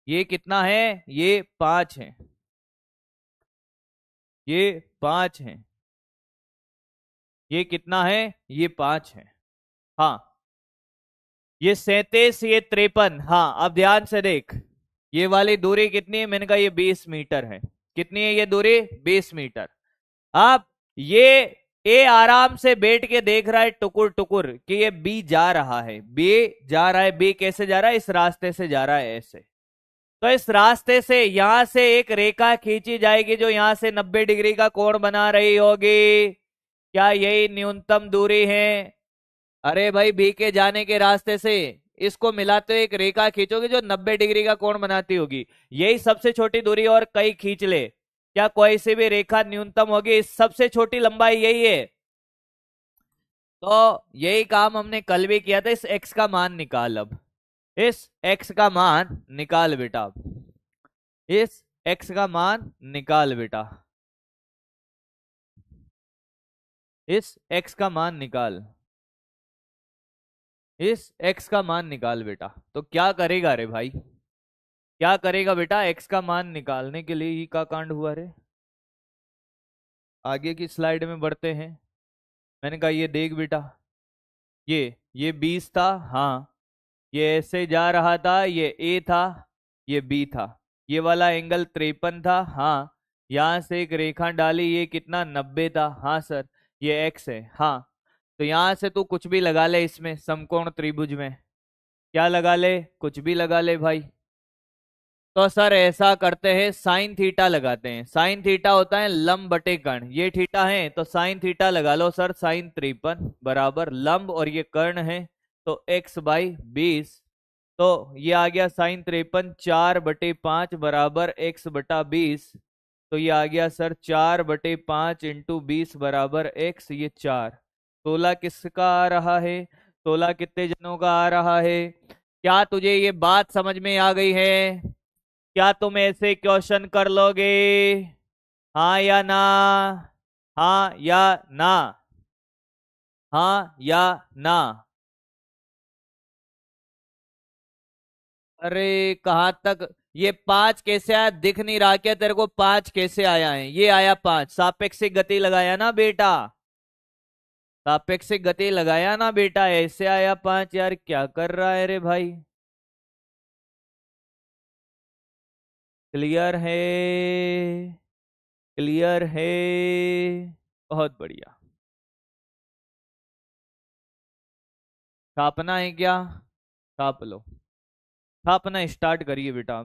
ये कितना है, ये 5 है, ये 5 है, ये कितना है, ये 5 है। हाँ, ये 37, ये 53। हाँ अब ध्यान से देख, ये वाली दूरी कितनी है, मैंने कहा ये 20 मीटर है। कितनी है ये दूरी, 20 मीटर। अब ये ए आराम से बैठ के देख रहा है टुकुर टुकुर कि ये बी जा रहा है, बी जा रहा है। बी कैसे जा रहा है, इस रास्ते से जा रहा है ऐसे। तो इस रास्ते से यहां से एक रेखा खींची जाएगी जो यहां से 90 डिग्री का कोण बना रही होगी। क्या यही न्यूनतम दूरी है? अरे भाई बी के जाने के रास्ते से इसको मिलाते हुए एक रेखा खींचोगे जो 90 डिग्री का कोण बनाती होगी, यही सबसे छोटी दूरी। और कई खींच ले, क्या कोई सी भी रेखा न्यूनतम होगी, इस सबसे छोटी लंबाई यही है। तो यही काम हमने कल भी किया था। इस x का मान निकाल, अब इस x का मान निकाल बेटा, इस x का मान निकाल बेटा, इस x का मान निकाल, इस x का मान निकाल बेटा। तो क्या करेगा रे भाई, क्या करेगा बेटा, x का मान निकालने के लिए ही का कांड हुआ रे। आगे की स्लाइड में बढ़ते हैं। मैंने कहा ये देख बेटा, ये 20 था। हाँ, ये ऐसे जा रहा था, ये ए था, ये बी था। ये वाला एंगल 53 था। हाँ, यहाँ से एक रेखा डाली, ये कितना 90 था। हाँ सर, ये एक्स है। हाँ, तो यहाँ से तू कुछ भी लगा ले इसमें समकोण त्रिभुज में। क्या लगा ले? कुछ भी लगा ले भाई। तो सर ऐसा करते हैं, साइन थीटा लगाते हैं। साइन थीटा होता है लंब बटे कर्ण। ये थीटा है तो साइन थीटा लगा लो सर। साइन 53 बराबर लंब और ये कर्ण है, तो x/20। तो ये आ गया साइन 53 4/5 बराबर x/20। तो ये आ गया सर 4/5 इंटू 20 बराबर x। ये 4। 16 किसका आ रहा है? 16 कितने जनों का आ रहा है? क्या तुझे ये बात समझ में आ गई है? क्या तुम ऐसे क्वेश्चन कर लोगे? हाँ या ना? हाँ या ना? हाँ या ना? अरे कहाँ तक? ये 5 कैसे आया? दिख नहीं रहा क्या तेरे को? 5 कैसे आया है? ये आया 5। सापेक्षिक गति लगाया ना बेटा? सापेक्षिक गति लगाया ना बेटा? ऐसे आया 5। यार क्या कर रहा है रे भाई? क्लियर है? क्लियर है? बहुत बढ़िया। छापना है क्या? छाप लो। छापना स्टार्ट करिए बेटा।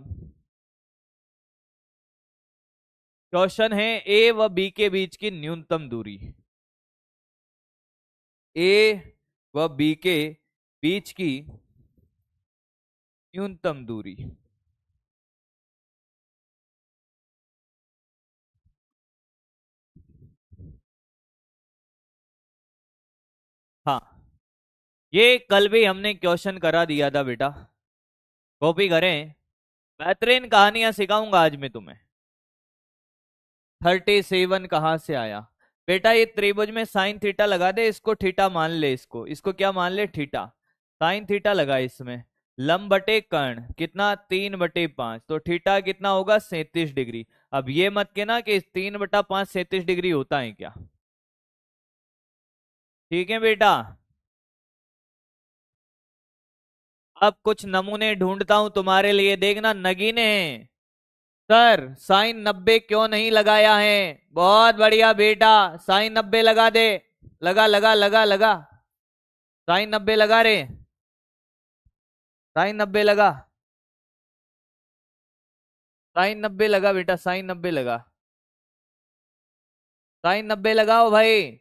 क्वेश्चन है ए व बी के बीच की न्यूनतम दूरी। ए व बी के बीच की न्यूनतम दूरी। हाँ, ये कल भी हमने क्वेश्चन करा दिया था बेटा। कॉपी करें। बेहतरीन कहानियां सिखाऊंगा आज मैं तुम्हें। 37 कहाँ से आया? बेटा ये त्रिभुज में साइन थीटा लगा दे, इसको थीटा मान ले। इसको क्या मान ले? थीटा। साइन थीटा लगा इसमें। लंब बटे कर्ण कितना? 3/5। तो थीटा कितना होगा? 37 डिग्री। अब ये मत कहना कि 3/5 37 डिग्री होता है क्या? ठीक है बेटा। अब कुछ नमूने ढूंढता हूं तुम्हारे लिए, देखना नगीने हैं। सर साइन 90 क्यों नहीं लगाया है? बहुत बढ़िया बेटा, साइन 90 लगा दे। लगा लगा लगा लगा। साइन 90 लगा रे। साइन 90 लगा। साइन 90 लगा बेटा, साइन 90 लगा। साइन 90 लगाओ भाई।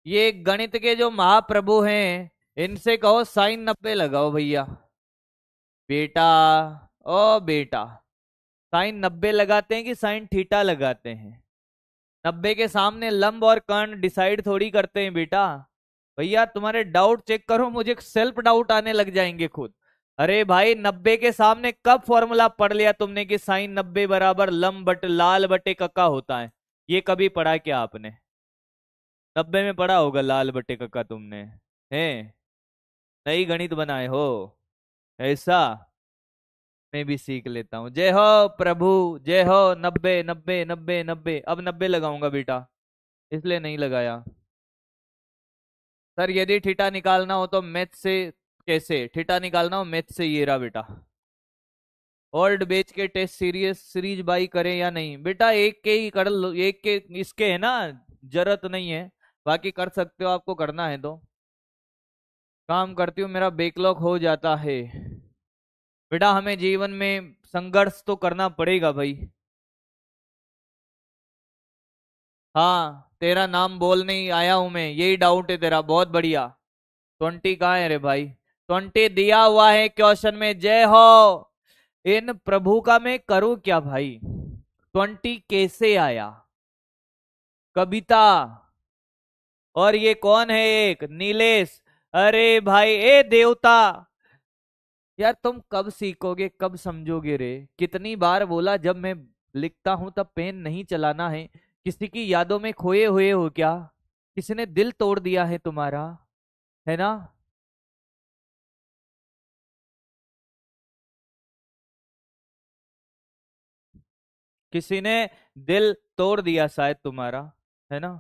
ये गणित के जो महाप्रभु हैं, इनसे कहो साइन 90 लगाओ भैया। बेटा, ओ बेटा, साइन 90 लगाते हैं कि साइन थीटा लगाते हैं? 90 के सामने लंब और कर्ण डिसाइड थोड़ी करते हैं बेटा। भैया तुम्हारे डाउट चेक करो, मुझे सेल्फ डाउट आने लग जाएंगे खुद। अरे भाई 90 के सामने कब फॉर्मूला पढ़ लिया तुमने कि साइन 90 बराबर लंब बट लाल बटे कक्का होता है? ये कभी पढ़ा क्या आपने? 90 में पढ़ा होगा लाल बटे कक्का तुमने? है? नई गणित बनाए हो ऐसा? मैं भी सीख लेता हूँ। जय हो प्रभु, जय हो। 90 90 90 90। अब 90 लगाऊंगा बेटा, इसलिए नहीं लगाया। सर यदि थीटा निकालना हो तो मैथ से। कैसे थीटा निकालना हो मैथ से? ये रहा बेटा। ओल्ड बेच के टेस्ट सीरीज बाई करें या नहीं? बेटा एक के ही कर लो, एक के इसके है ना, जरूरत नहीं है। बाकी कर सकते हो, आपको करना है तो। काम करती हूँ, मेरा बैकलॉग हो जाता है। बेटा हमें जीवन में संघर्ष तो करना पड़ेगा भाई। हाँ, तेरा नाम बोलने ही आया हूं मैं, यही डाउट है तेरा। बहुत बढ़िया। 20 कहाँ है रे भाई? 20 दिया हुआ है क्वेश्चन में। जय हो। इन प्रभु का मैं करूं क्या भाई? 20 कैसे आया? कविता। और ये कौन है? एक नीलेश। अरे भाई ए देवता। यार तुम कब सीखोगे, कब समझोगे रे? कितनी बार बोला, जब मैं लिखता हूं तब पेन नहीं चलाना है। किसी की यादों में खोए हुए हो क्या? किसी ने दिल तोड़ दिया है तुम्हारा, है ना? किसी ने दिल तोड़ दिया शायद तुम्हारा, है ना?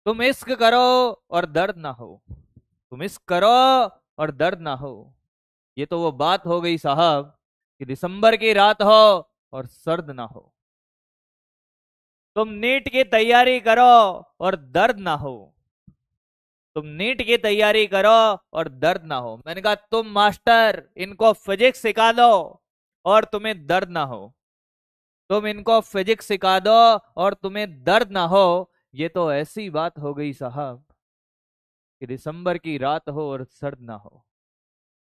तुम इश्क करो और दर्द ना हो, तुम इश्क करो और दर्द ना हो। ये तो वो बात हो गई साहब कि दिसंबर की रात हो और सर्द ना हो। तुम नीट की तैयारी करो और दर्द ना हो, तुम नीट की तैयारी करो और दर्द ना हो। मैंने कहा तुम मास्टर इनको फिजिक्स सिखा दो और तुम्हें दर्द ना हो, तुम इनको फिजिक्स सिखा दो और तुम्हें दर्द ना हो। ये तो ऐसी बात हो गई साहब कि दिसंबर की रात हो और सर्द ना हो।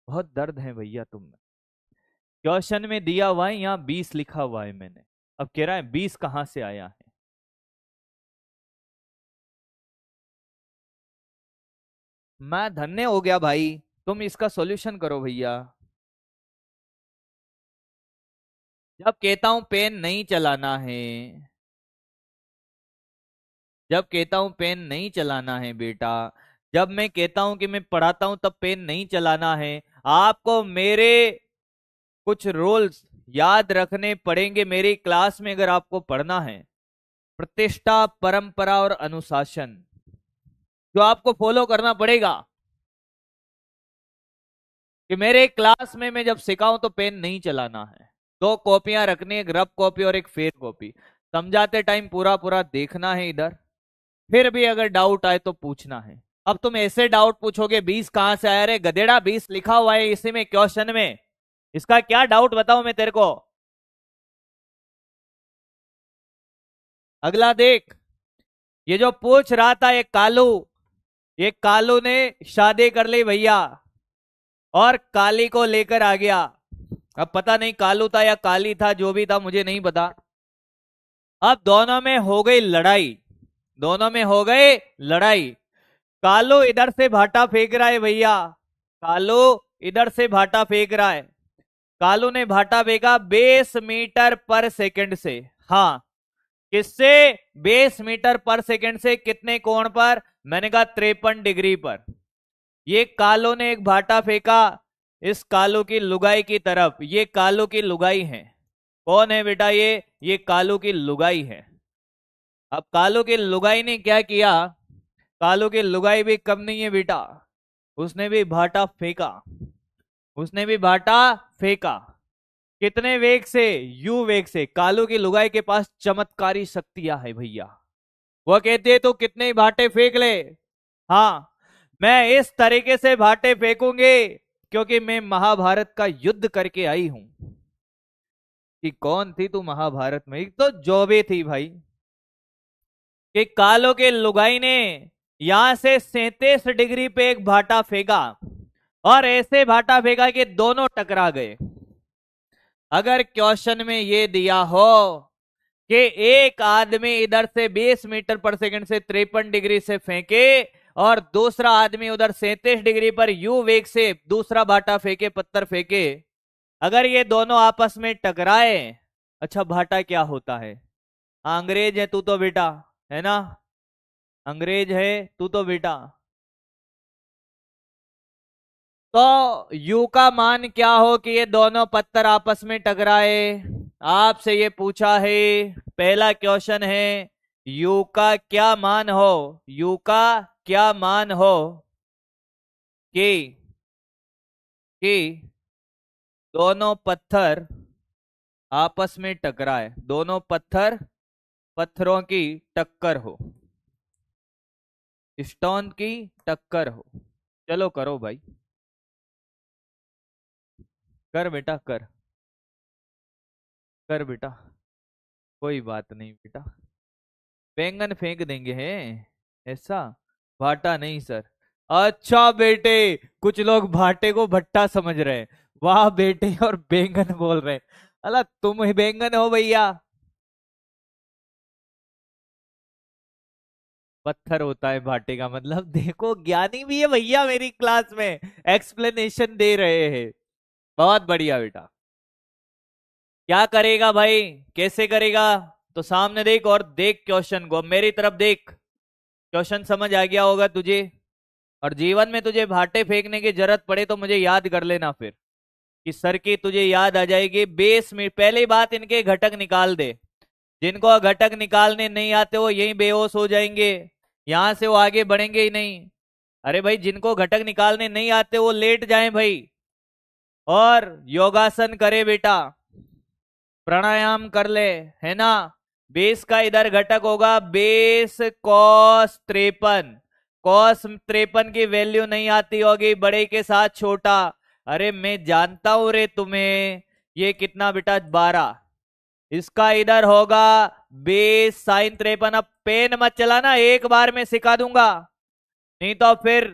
बहुत दर्द है भैया तुम में। क्वेश्चन में दिया हुआ है यहाँ 20 लिखा हुआ है मैंने, अब कह रहा है 20 कहां से आया है। मैं धन्य हो गया भाई, तुम इसका सॉल्यूशन करो भैया। जब कहता हूं पेन नहीं चलाना है, जब कहता हूं पेन नहीं चलाना है बेटा, जब मैं कहता हूं कि मैं पढ़ाता हूं तब पेन नहीं चलाना है। आपको मेरे कुछ रूल्स याद रखने पड़ेंगे मेरी क्लास में अगर आपको पढ़ना है। प्रतिष्ठा, परंपरा और अनुशासन, जो आपको फॉलो करना पड़ेगा कि मेरे क्लास में मैं जब सिखाऊं तो पेन नहीं चलाना है। दो कॉपियां रखनी, एक रफ कॉपी और एक फेस कॉपी। समझाते टाइम पूरा पूरा देखना है इधर, फिर भी अगर डाउट आए तो पूछना है। अब तुम ऐसे डाउट पूछोगे 20 कहां से आया रे गधेड़ा, 20 लिखा हुआ है इसी में क्वेश्चन में, इसका क्या डाउट बताओ मैं तेरे को। अगला देख, ये जो पूछ रहा था ये कालू ने शादी कर ली भैया और काली को लेकर आ गया। अब पता नहीं कालू था या काली था, जो भी था मुझे नहीं पता। अब दोनों में हो गई लड़ाई, दोनों में हो गई लड़ाई। कालू इधर से भाटा फेंक रहा है भैया, कालू इधर से भाटा फेंक रहा है। कालू ने भाटा फेंका 20 मीटर पर सेकंड से। हाँ, किससे? 20 मीटर पर सेकंड से। कितने कोण पर? मैंने कहा 53 डिग्री पर। ये कालू ने एक भाटा फेंका इस कालू की लुगाई की तरफ। ये कालू की लुगाई है। कौन है बेटा ये कालू की लुगाई है। अब कालू की लुगाई ने क्या किया? कालू की लुगाई भी कम नहीं है बेटा, उसने भी भाटा फेंका, उसने भी भाटा फेंका। कितने वेग से? यू वेग से। कालू की लुगाई के पास चमत्कारी शक्तियां है भैया। वो कहती है तू कितने ही भाटे फेंक ले, हाँ मैं इस तरीके से भाटे फेंकूंगी क्योंकि मैं महाभारत का युद्ध करके आई हूं। कि कौन थी तू महाभारत में? एक तो जोबे थी भाई, कि कालो के लुगाई ने यहां से 37 डिग्री पे एक भाटा फेंका और ऐसे भाटा फेंका कि दोनों टकरा गए। अगर क्वेश्चन में ये दिया हो कि एक आदमी इधर से 20 मीटर पर सेकंड से 53 डिग्री से फेंके और दूसरा आदमी उधर 37 डिग्री पर यू वेग से दूसरा भाटा फेंके, पत्थर फेंके, अगर ये दोनों आपस में टकराए, अच्छा भाटा क्या होता है? अंग्रेज है तू तो बेटा, है ना, अंग्रेज है तू तो बेटा। तो यू का मान क्या हो कि ये दोनों पत्थर आपस में टकराए? आपसे ये पूछा है, पहला क्वेश्चन है यू का क्या मान हो, यू का क्या मान हो कि कि दोनों पत्थर आपस में टकराए, दोनों पत्थरों की टक्कर हो, स्टोन की टक्कर हो। चलो करो भाई, कर बेटा कर, कर बेटा, कोई बात नहीं बेटा, बैंगन फेंक देंगे हैं ऐसा, भाटा नहीं सर। अच्छा बेटे, कुछ लोग भाटे को भट्टा समझ रहे हैं, वाह बेटे, और बैंगन बोल रहे हैं। अला तुम ही बैंगन हो भैया, पत्थर होता है भाटे का मतलब। देखो ज्ञानी भी है भैया मेरी क्लास में, एक्सप्लेनेशन दे रहे हैं। बहुत बढ़िया बेटा। क्या करेगा भाई, कैसे करेगा? तो सामने देख और देख क्वेश्चन को, मेरी तरफ देख। क्वेश्चन समझ आ गया होगा तुझे, और जीवन में तुझे भाटे फेंकने की जरूरत पड़े तो मुझे याद कर लेना फिर, कि सर की तुझे याद आ जाएगी। 20 मिनट पहली बात, इनके घटक निकाल दे। जिनको घटक निकालने नहीं आते वो यहीं बेहोश हो जाएंगे, यहां से वो आगे बढ़ेंगे ही नहीं। अरे भाई, जिनको घटक निकालने नहीं आते वो लेट जाएं भाई, और योगासन करे बेटा, प्राणायाम कर ले, है ना। बेस का इधर घटक होगा बेस cos 53। cos 53 की वैल्यू नहीं आती होगी, बड़े के साथ छोटा। अरे मैं जानता हूं रे तुम्हें, ये कितना बेटा 12। इसका इधर होगा बेस sin 53। अब पेन मत चलाना, एक बार में सिखा दूंगा, नहीं तो फिर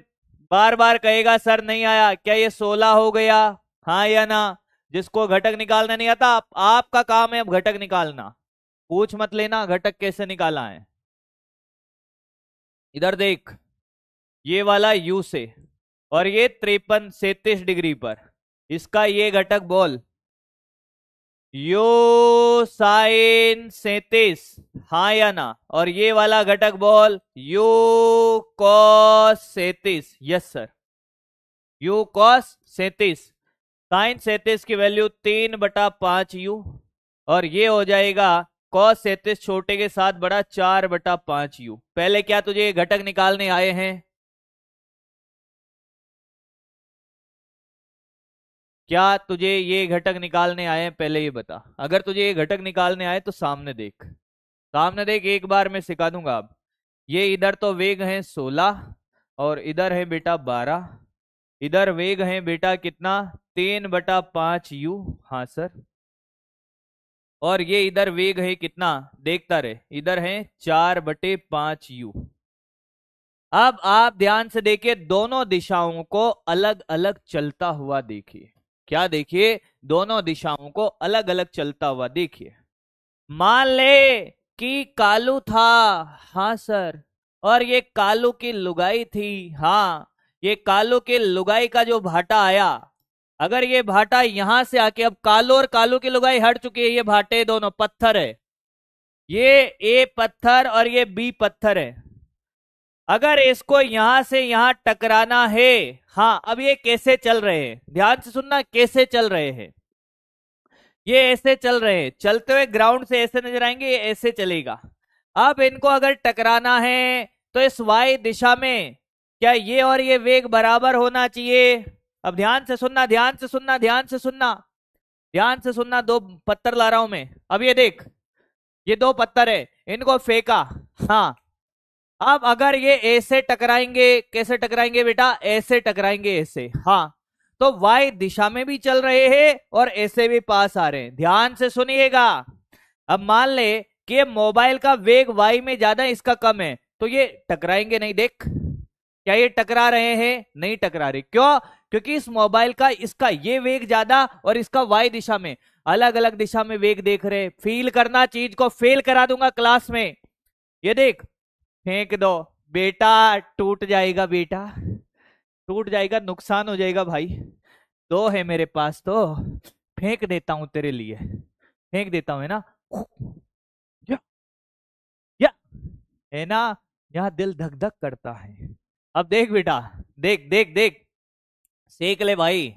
बार बार कहेगा सर नहीं आया। क्या ये 16 हो गया, हाँ या ना। जिसको घटक निकालना नहीं आता, आपका काम है अब घटक निकालना। पूछ मत लेना घटक कैसे निकाला है। इधर देख, ये वाला यू से, और ये 37 डिग्री पर, इसका ये घटक बोल, यो sin 37, हाँ या ना। और ये वाला घटक बोल, you cos 37। Yes sir, you cos 37। sin 37 की वैल्यू 3/5 u, और ये हो जाएगा cos 37 छोटे के साथ बड़ा 4/5 u। पहले क्या तुझे घटक निकालने आए हैं? क्या तुझे ये घटक निकालने आए हैं? पहले ये बता। अगर तुझे ये घटक निकालने आए तो सामने देख, सामने देख, एक बार मैं सिखा दूंगा अब। ये इधर तो वेग है 16, और इधर है बेटा 12। इधर वेग है बेटा कितना, 3/5 u, हाँ सर। और ये इधर वेग है कितना, देखता रहे, इधर है 4/5 u। अब आप ध्यान से देखिए, दोनों दिशाओं को अलग अलग चलता हुआ देखिए। क्या देखिए, दोनों दिशाओं को अलग अलग चलता हुआ देखिए। मान ले कि कालू था, हाँ सर, और ये कालू की लुगाई थी, हाँ। ये कालू के लुगाई का जो भाटा आया, अगर ये भाटा यहां से आके, अब कालू और कालू की लुगाई हट चुकी है, ये भाटे दोनों पत्थर है, ये ए पत्थर और ये बी पत्थर है। अगर इसको यहां से यहां टकराना है, हाँ, अब ये कैसे चल रहे हैं, ध्यान से सुनना, कैसे चल रहे हैं। ये ऐसे चल रहे हैं, चलते हुए ग्राउंड से ऐसे नजर आएंगे, ये ऐसे चलेगा। अब इनको अगर टकराना है तो इस वाई दिशा में क्या ये और ये वेग बराबर होना चाहिए। अब ध्यान से सुनना, ध्यान से सुनना, ध्यान से सुनना, ध्यान से सुनना। दो पत्थर ला रहा हूं मैं, अब ये देख, ये दो पत्थर है, इनको फेंका, हाँ। अब अगर ये ऐसे टकराएंगे, कैसे टकराएंगे बेटा, ऐसे टकराएंगे, ऐसे, हाँ। तो वाई दिशा में भी चल रहे हैं और ऐसे भी पास आ रहे हैं, ध्यान से सुनिएगा। अब मान ले कि ये मोबाइल का वेग वाई में ज्यादा है, इसका कम है, तो ये टकराएंगे नहीं। देख, क्या ये टकरा रहे हैं? नहीं टकरा रहे। क्यों? क्योंकि इस मोबाइल का, इसका ये वेग ज्यादा और इसका वाई दिशा में, अलग अलग दिशा में वेग देख रहे। फील करना, चीज को फेल करा दूंगा क्लास में। ये देख, फेंक दो बेटा, टूट जाएगा बेटा, टूट जाएगा, नुकसान हो जाएगा भाई। दो है मेरे पास तो फेंक देता हूं तेरे लिए, फेंक देता हूं, है ना, या, या, है ना। यहाँ दिल धक धक करता है। अब देख बेटा, देख देख देख, सेक ले भाई,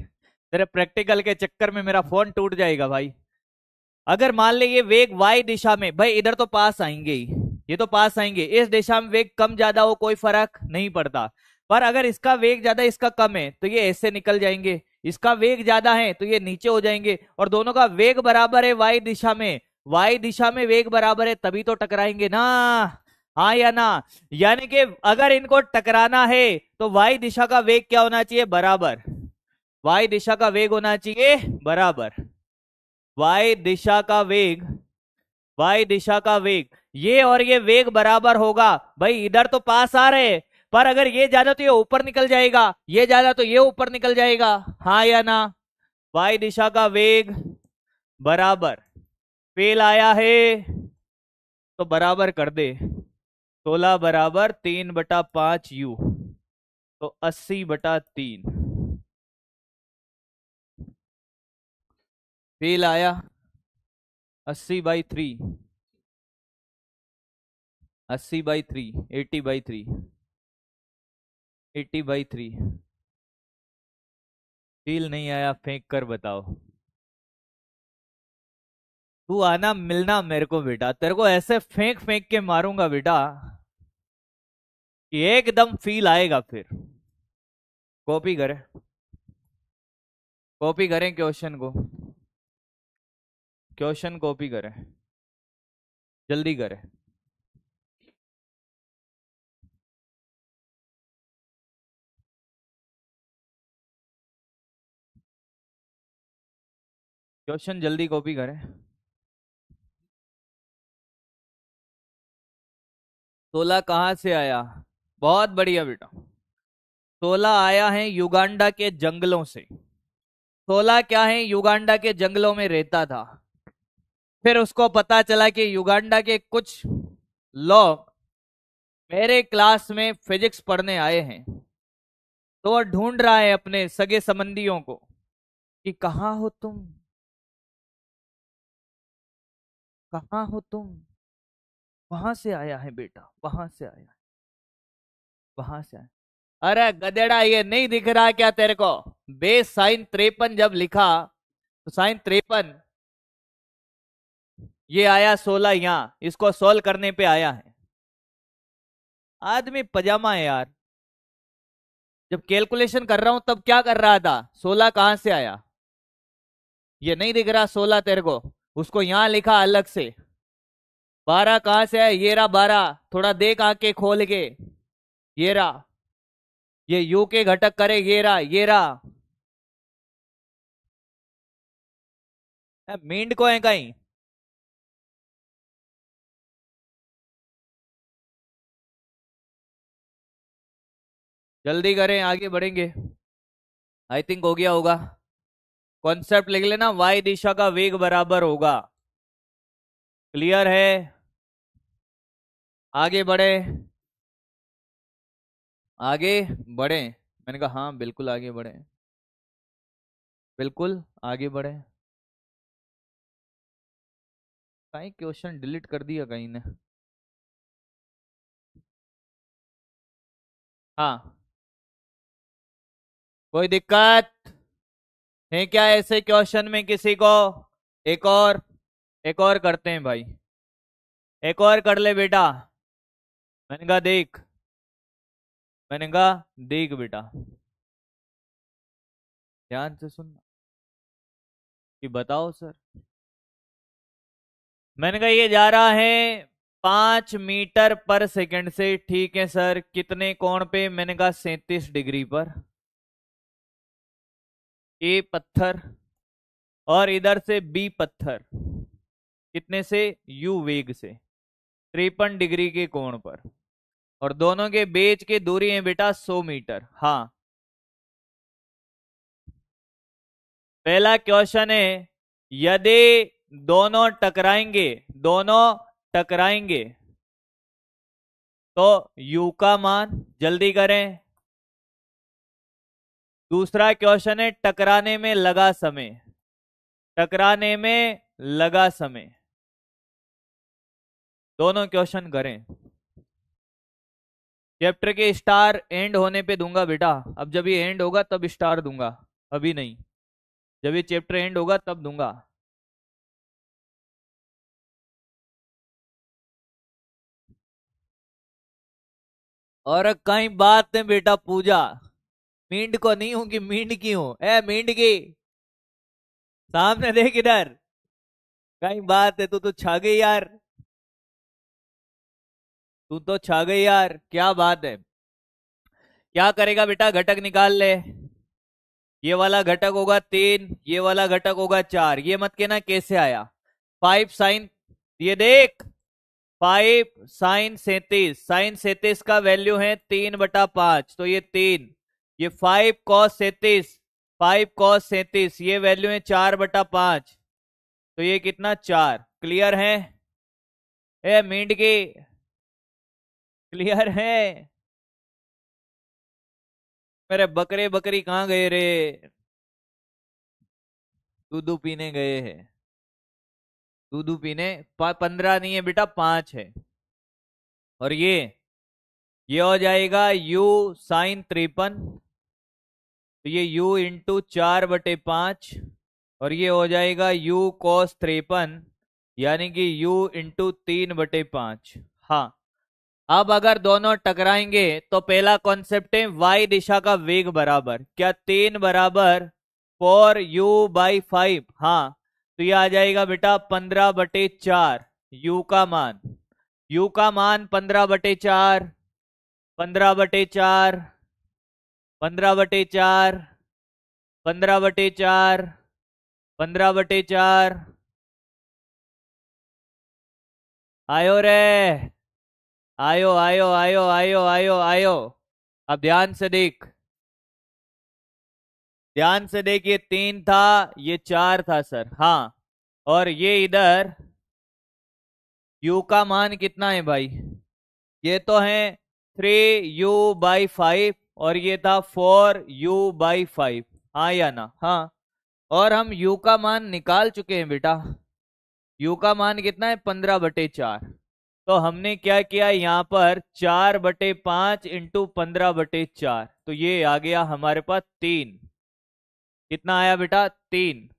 तेरे प्रैक्टिकल के चक्कर में मेरा फोन टूट जाएगा भाई। अगर मान ले ये वेग वाई दिशा में, भाई इधर तो पास आएंगे ही, ये तो पास आएंगे, इस दिशा में वेग कम ज्यादा हो कोई फर्क नहीं पड़ता। पर अगर इसका वेग ज्यादा इसका कम है तो ये ऐसे निकल जाएंगे, इसका वेग ज्यादा है तो ये नीचे हो जाएंगे, और दोनों का वेग बराबर है वाई दिशा में, वाई दिशा में वेग बराबर है, तभी तो टकराएंगे ना, हाँ या ना। यानी कि अगर इनको टकराना है तो वाई दिशा का वेग क्या होना चाहिए, बराबर। वाई दिशा का वेग होना चाहिए बराबर, वाई दिशा का वेग, वाई दिशा का वेग, ये और ये वेग बराबर होगा। भाई इधर तो पास आ रहे, पर अगर ये ज्यादा तो ये ऊपर निकल जाएगा, ये ज्यादा तो ये ऊपर निकल जाएगा, हाँ या ना। वाई दिशा का वेग बराबर, फेल आया है तो बराबर कर दे, 16 बराबर 3/5 u, तो 80/3। फेल आया, 80/3, 80/3, 80/3, 80/3। फेल नहीं आया, फेंक कर बताओ। तू आना मिलना मेरे को बेटा, तेरे को ऐसे फेंक फेंक के मारूंगा बेटा। एकदम फील आएगा फिर। कॉपी करें, कॉपी करें क्वेश्चन को, क्वेश्चन कॉपी करें, जल्दी करें। क्वेश्चन जल्दी कॉपी करें। 16 कहाँ से आया? बहुत बढ़िया बेटा। 16 आया है युगांडा के जंगलों से। 16 क्या है, युगांडा के जंगलों में रहता था। फिर उसको पता चला कि युगांडा के कुछ लोग मेरे क्लास में फिजिक्स पढ़ने आए हैं, तो वह ढूंढ रहा है अपने सगे संबंधियों को कि कहाँ हो तुम, कहाँ हो तुम। वहां से आया है बेटा, वहां से आया है, वहां से आया। अरे गधेड़ा, ये नहीं दिख रहा क्या तेरे को? बेस साइन 53 जब लिखा तो साइन 53, ये आया 16 यहाँ, इसको सोल्व करने पे आया है। आदमी पजामा है यार। जब कैलकुलेशन कर रहा हूं तब क्या कर रहा था? 16 कहां से आया? ये नहीं दिख रहा 16 तेरे को? उसको यहां लिखा अलग से। 12 कहां से आया? ये रहा 12, थोड़ा देख आके खोल के। ये रहा, ये यू के घटक करे, ये रहा, ये रहा। मींड को है कहीं? जल्दी करें, आगे बढ़ेंगे। आई थिंक हो गया होगा। कॉन्सेप्ट लिख लेना, वाई दिशा का वेग बराबर होगा। क्लियर है? आगे बढ़े, आगे बढ़े। मैंने कहा हाँ बिल्कुल आगे बढ़े, बिल्कुल आगे बढ़े। कहीं क्वेश्चन डिलीट कर दिया कहीं ने। हाँ, कोई दिक्कत है क्या ऐसे क्वेश्चन में किसी को? एक और, एक और करते हैं भाई, एक और कर ले बेटा। मैंने कहा देख, मैंने कहा देख बेटा, ध्यान से सुनना कि बताओ सर। मैंने कहा ये जा रहा है 5 मीटर पर सेकंड से, ठीक है सर, कितने कोण पे? मैंने कहा 37 डिग्री पर। ए पत्थर और इधर से बी पत्थर, कितने से? यू वेग से, 53 डिग्री के कोण पर। और दोनों के बीच की दूरी है बेटा 100 मीटर। हाँ, पहला क्वेश्चन है, यदि दोनों टकराएंगे, दोनों टकराएंगे तो यू का मान, जल्दी करें। दूसरा क्वेश्चन है, टकराने में लगा समय, टकराने में लगा समय। दोनों क्वेश्चन करें। चैप्टर के स्टार एंड होने पे दूंगा बेटा। अब जब ये एंड होगा तब स्टार दूंगा, अभी नहीं। जब ये चैप्टर एंड होगा तब दूंगा। और कहीं बात है बेटा पूजा, मींड को नहीं हूं कि मींड की हूं। ए मींड की, सामने देख इधर। कहीं बात है, तू तो छा गई यार, तू तो छा गई यार, क्या बात है। क्या करेगा बेटा? घटक निकाल ले। ये वाला घटक होगा 3, ये वाला घटक होगा 4। ये मत कहना कैसे आया। 5 साइन, ये देख, 5 साइन 37, साइन 37 का वैल्यू है 3/5, तो ये 3। ये 5 cos 37, 5 cos 37, ये वैल्यू है 4/5, तो ये कितना? 4। क्लियर है? ए मींड की, क्लियर है? मेरे बकरे बकरी कहाँ गए रे? दूध पीने गए हैं, दूध पीने। 15 नहीं है बेटा, 5 है। और ये हो जाएगा u sin 53, तो ये u इंटू 4/5, और ये हो जाएगा u cos 53, यानी कि u इंटू 3/5। हाँ, अब अगर दोनों टकराएंगे तो पहला कॉन्सेप्ट है वाई दिशा का वेग बराबर, क्या 3 बराबर 4u/5। हाँ, तो ये आ जाएगा बेटा 15/4 u का मान। u का मान 15/4, 15/4, 15/4, 15/4, 15/4। आयो रे, आयो आयो आयो आयो आयो आयो। अब ध्यान से देख, ध्यान से देख, ये 3 था, ये 4 था सर। हाँ, और ये इधर u का मान कितना है भाई? ये तो है 3u/5 और ये था 4u/5। हाँ या ना? हाँ। और हम u का मान निकाल चुके हैं बेटा। u का मान कितना है? 15/4। तो हमने क्या किया यहाँ पर, 4/5 इंटू 15/4, तो ये आ गया हमारे पास 3। कितना आया बेटा? 3।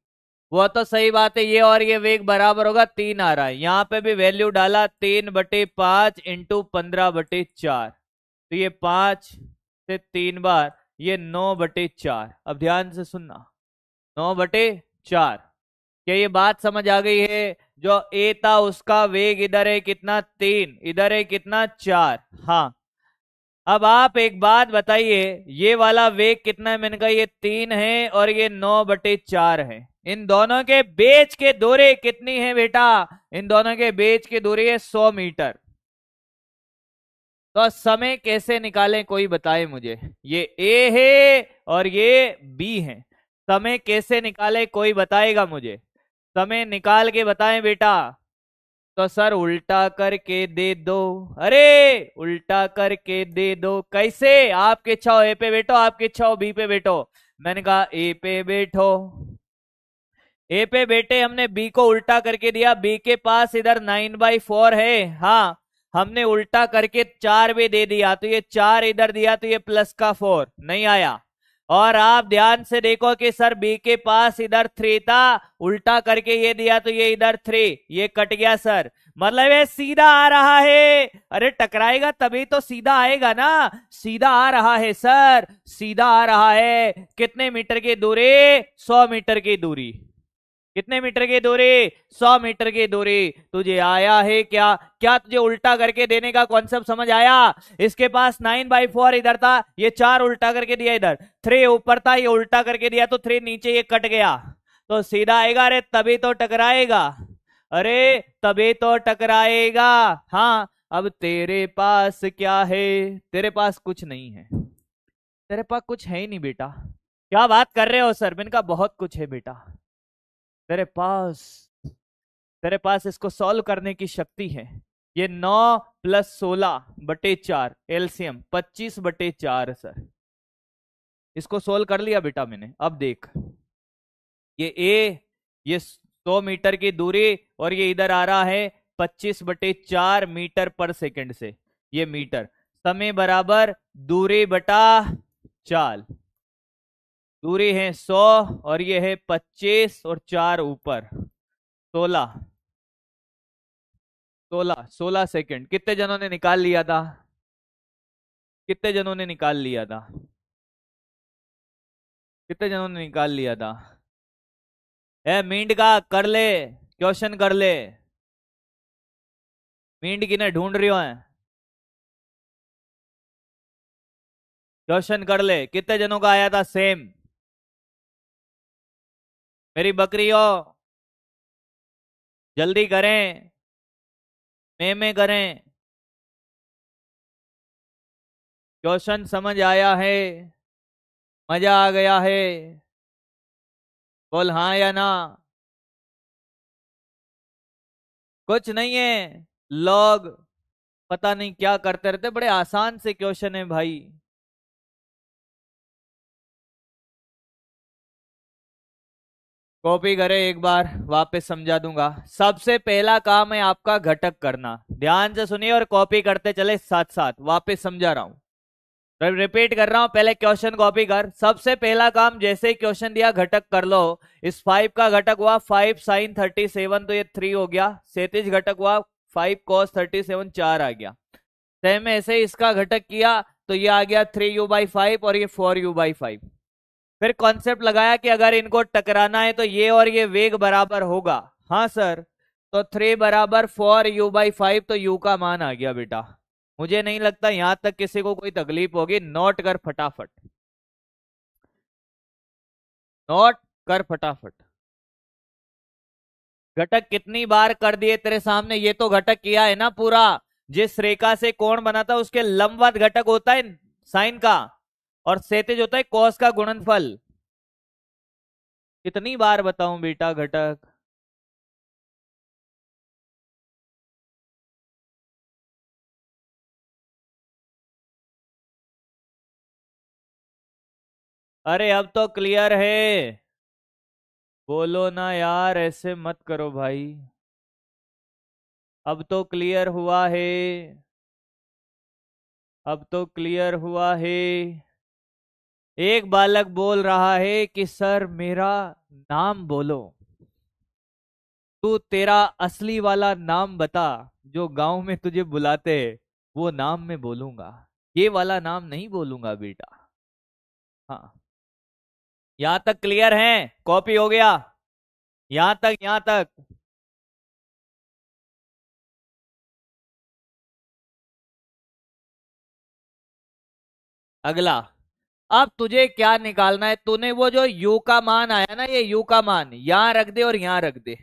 वो तो सही बात है, ये और ये वेग बराबर होगा, 3 आ रहा है। यहाँ पे भी वैल्यू डाला, 3/5 इंटू 15/4, तो ये 5 से 3 बार, ये 9/4। अब ध्यान से सुनना, 9/4। क्या ये बात समझ आ गई है? जो ए था उसका वेग इधर है कितना? 3, इधर है कितना? 4। हाँ, अब आप एक बात बताइए, ये वाला वेग कितना है? मैंने कहा ये 3 है और ये 9/4 है। इन दोनों के बीच के दूरी कितनी है बेटा? इन दोनों के बीच की दूरी है 100 मीटर। तो समय कैसे निकालें, कोई बताए मुझे। ये ए है और ये बी है, समय कैसे निकाले, कोई बताएगा मुझे? समय निकाल के बताएं बेटा। तो सर उल्टा करके दे दो। अरे उल्टा करके दे दो, कैसे? आपकी इच्छा हो ए पे बैठो, आपकी इच्छा हो बी पे बैठो। मैंने कहा ए पे बैठो। ए पे बैठे, हमने बी को उल्टा करके दिया। बी के पास इधर 9/4 है। हाँ, हमने उल्टा करके 4 भी दे दिया, तो ये 4 इधर दिया, तो ये प्लस का 4 नहीं आया। और आप ध्यान से देखो कि सर बी के पास इधर 3 था, उल्टा करके ये दिया, तो ये इधर 3, ये कट गया सर, मतलब ये सीधा आ रहा है। अरे टकराएगा तभी तो सीधा आएगा ना, सीधा आ रहा है सर, सीधा आ रहा है। कितने मीटर की दूरी? 100 मीटर की दूरी। कितने मीटर की दूरी? 100 मीटर की दूरी। तुझे आया है क्या? क्या तुझे उल्टा करके देने का कॉन्सेप्ट समझ आया? इसके पास 9/4 इधर था, ये 4 उल्टा करके दिया, इधर 3 ऊपर था, ये उल्टा करके दिया, तो 3 नीचे, ये कट गया, तो सीधा आएगा। अरे तभी तो टकराएगा, अरे तभी तो टकराएगा। हाँ, अब तेरे पास क्या है? तेरे पास कुछ नहीं है, तेरे पास कुछ है ही नहीं बेटा। क्या बात कर रहे हो सर? मैंने कहा बहुत कुछ है बेटा तेरे पास, तेरे पास इसको सॉल्व करने की शक्ति है। ये 9 + 16/4 एलसीएम 25/4 सर। इसको सोल्व कर लिया बेटा मैंने। अब देख, ये ए, ये 100 मीटर की दूरी, और ये इधर आ रहा है 25/4 मीटर पर सेकंड से, ये मीटर। समय बराबर दूरी बटा चाल। दूरी है 100 और ये है 25 और 4 ऊपर 16, 16 सेकंड। कितने जनों ने निकाल लिया था? कितने जनों ने निकाल लिया था? कितने जनों ने निकाल लिया था? मींड का कर ले, क्वेश्चन कर ले। मींड किने ढूंढ रही हो है? क्वेश्चन कर ले, कितने जनों का आया था सेम? मेरी बकरी हो, जल्दी करें, में करें। क्वेश्चन समझ आया है? मजा आ गया है? बोल हाँ या ना। कुछ नहीं है, लोग पता नहीं क्या करते रहते, बड़े आसान से क्वेश्चन है भाई। कॉपी करें एक बार, वापस समझा दूंगा। सबसे पहला काम है आपका घटक करना, ध्यान से सुनिए और कॉपी करते चले साथ साथ। वापस समझा रहा हूं, रिपीट कर रहा हूं, पहले क्वेश्चन कॉपी कर। सबसे पहला काम, जैसे ही क्वेश्चन दिया घटक कर लो। इस 5 का घटक हुआ 5 sin 37, तो ये 3 हो गया। 37 घटक हुआ 5 cos 37, 4 आ गया। सेम ऐसे ही इसका घटक किया तो ये आ गया 3u/5 और ये 4u/5। फिर कॉन्सेप्ट लगाया कि अगर इनको टकराना है तो ये और ये वेग बराबर होगा। हाँ सर, तो 3 बराबर 4u/5, तो u का मान आ गया बेटा। मुझे नहीं लगता यहां तक किसी को कोई तकलीफ होगी। नोट कर फटाफट, नोट कर फटाफट। घटक कितनी बार कर दिए तेरे सामने, ये तो घटक किया है ना पूरा। जिस रेखा से कोण बना था उसके लंबवत घटक होता है साइन का, और क्षैतिज होता है कॉस का गुणनफल। कितनी बार बताऊं बेटा घटक? अरे अब तो क्लियर है। बोलो ना यार, ऐसे मत करो भाई। अब तो क्लियर हुआ है, अब तो क्लियर हुआ है। एक बालक बोल रहा है कि सर मेरा नाम बोलो। तू तेरा असली वाला नाम बता, जो गांव में तुझे बुलाते हैं वो नाम मैं बोलूंगा, ये वाला नाम नहीं बोलूंगा बेटा। हाँ, यहां तक क्लियर है? कॉपी हो गया? यहां तक, यहां तक। अगला, अब तुझे क्या निकालना है? तूने वो जो u का मान आया ना, ये u का मान यहां रख दे और यहां रख दे।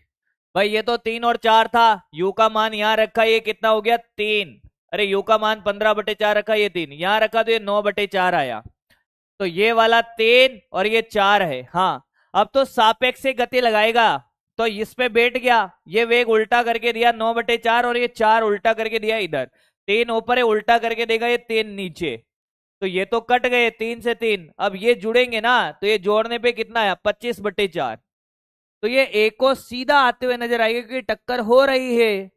भाई ये तो 3 और 4 था, u का मान यहां रखा, ये कितना हो गया? 3। अरे u का मान 15/4 रखा, ये 3 यहां रखा तो ये 9/4 आया। तो ये वाला 3 और ये 4 है। हाँ, अब तो सापेक्ष से गति लगाएगा, तो इस पे बैठ गया। ये वेग उल्टा करके दिया 9/4, और ये 4 उल्टा करके दिया इधर। 3 ऊपर है, उल्टा करके देगा ये 3 नीचे। तो ये तो कट गए 3 से 3। अब ये जुड़ेंगे ना, तो ये जोड़ने पे कितना आया? 25/4। तो ये एक को सीधा आते हुए नजर आएगा कि टक्कर हो रही है।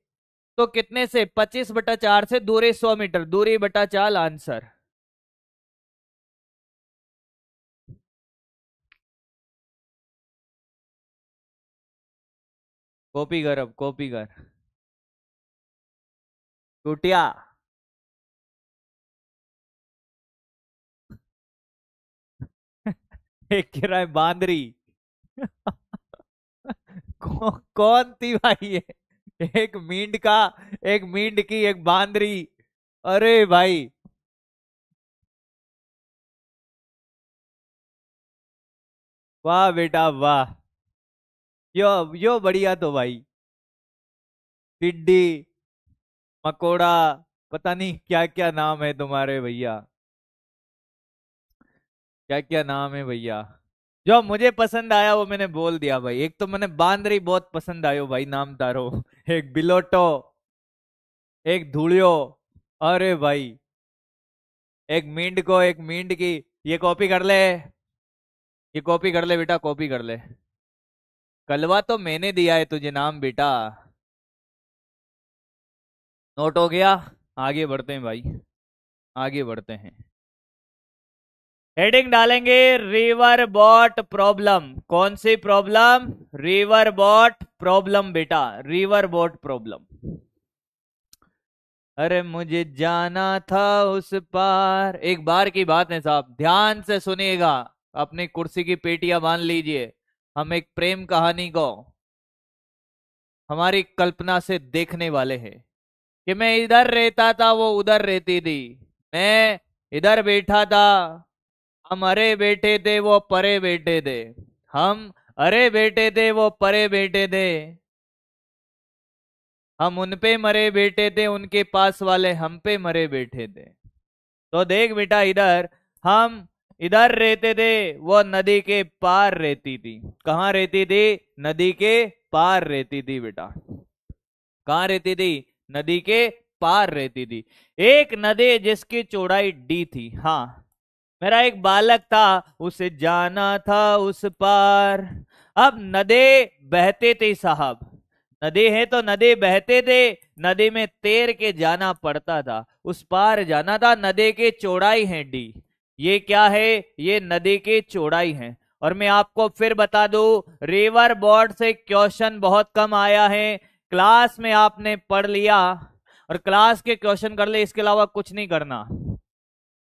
तो कितने से? 25/4 से दूरी 100 मीटर, दूरी बटा चाल आंसर। कॉपी कर, अब कॉपी कर। टूटिया। एक कह रहा है बांदरी। कौन थी भाई ये? एक मींड का, एक मींड की, एक बांदरी। अरे भाई, वाह बेटा वाह। यो बढ़िया तो भाई। टिड्डी, मकोड़ा, पता नहीं क्या क्या नाम है तुम्हारे भैया, क्या क्या नाम है भैया। जो मुझे पसंद आया वो मैंने बोल दिया भाई। एक तो मैंने बांदरी बहुत पसंद आयो भाई, नाम तारो। एक बिलोटो, एक धूलियो। अरे भाई, एक मींड को, एक मींड की। ये कॉपी कर ले, ये कॉपी कर ले बेटा, कॉपी कर ले। कलवा तो मैंने दिया है तुझे नाम बेटा। नोट हो गया? आगे बढ़ते हैं भाई, आगे बढ़ते हैं। हेडिंग डालेंगे रिवर बॉट प्रॉब्लम। कौन सी प्रॉब्लम? रिवर बॉट प्रॉब्लम बेटा, रिवर बोट प्रॉब्लम। अरे मुझे जाना था उस पार। एक बार की बात है साहब, ध्यान से सुनिएगा, अपनी कुर्सी की पेटियां बांध लीजिए। हम एक प्रेम कहानी को हमारी कल्पना से देखने वाले हैं कि मैं इधर रहता था, वो उधर रहती थी। मैं इधर बैठा था, हम अरे बैठे थे, वो परे बैठे थे। हम अरे बैठे थे, वो परे बैठे थे। हम उन पे मरे बैठे थे, उनके पास वाले हम पे मरे बैठे थे। तो देख बेटा, इधर हम इधर रहते थे, वो नदी के पार रहती थी। कहाँ रहती थी? नदी के पार रहती थी बेटा। कहाँ रहती थी? नदी के पार रहती थी। एक नदी जिसकी चौड़ाई डी थी। हाँ, मेरा एक बालक था, उसे जाना था उस पार। अब नदी बहते थे साहब, नदी है तो नदी बहते थे, नदी में तैर के जाना पड़ता था, उस पार जाना था। नदी की चौड़ाई है डी। ये क्या है? ये नदी की चौड़ाई है। और मैं आपको फिर बता दूं, रिवर बोर्ड से क्वेश्चन बहुत कम आया है। क्लास में आपने पढ़ लिया, और क्लास के क्वेश्चन कर ले, इसके अलावा कुछ नहीं करना।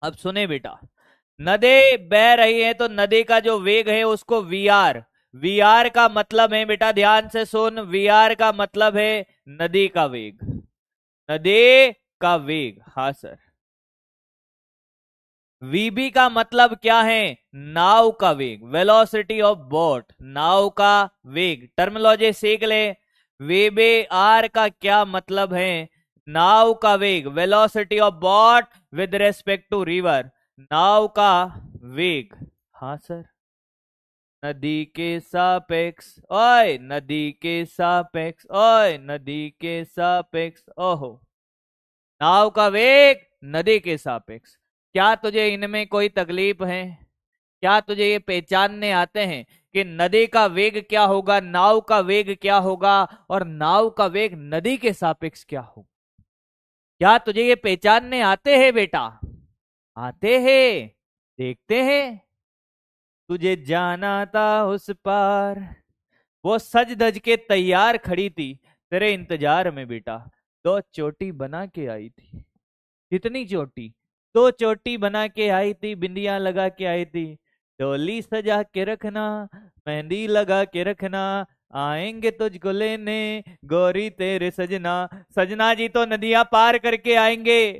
अब सुने बेटा, नदी बह रही है तो नदी का जो वेग है उसको वीआर, वीआर का मतलब है बेटा, ध्यान से सुन, वीआर का मतलब है नदी का वेग, नदी का वेग। हाँ सर। वीबी का मतलब क्या है? नाव का वेग, वेलोसिटी ऑफ बोट, नाव का वेग। टर्मिनोलॉजी सीख ले। वीबी आर का क्या मतलब है? नाव का वेग, velocity of boat with respect to river, नाव का वेग। हाँ सर। नदी के सापेक्ष, ओए नदी के सापेक्ष, ओए नदी के सापेक्ष, ओहो, नाव का वेग नदी के सापेक्ष। क्या तुझे इनमें कोई तकलीफ है? क्या तुझे ये पहचानने आते हैं कि नदी का वेग क्या होगा, नाव का वेग क्या होगा, और नाव का वेग नदी के सापेक्ष क्या होगा? क्या तुझे ये पहचानने आते हैं बेटा? आते हैं, देखते हैं। तुझे जाना था उस पार, वो सज धज के तैयार खड़ी थी तेरे इंतजार में बेटा, दो चोटी बना के आई थी। कितनी चोटी? दो चोटी बना के आई थी, बिंदियां लगा के आई थी, डोली सजा के रखना, मेहंदी लगा के रखना, आएंगे तुझको लेने गोरी तेरे सजना। सजना जी तो नदियां पार करके आएंगे,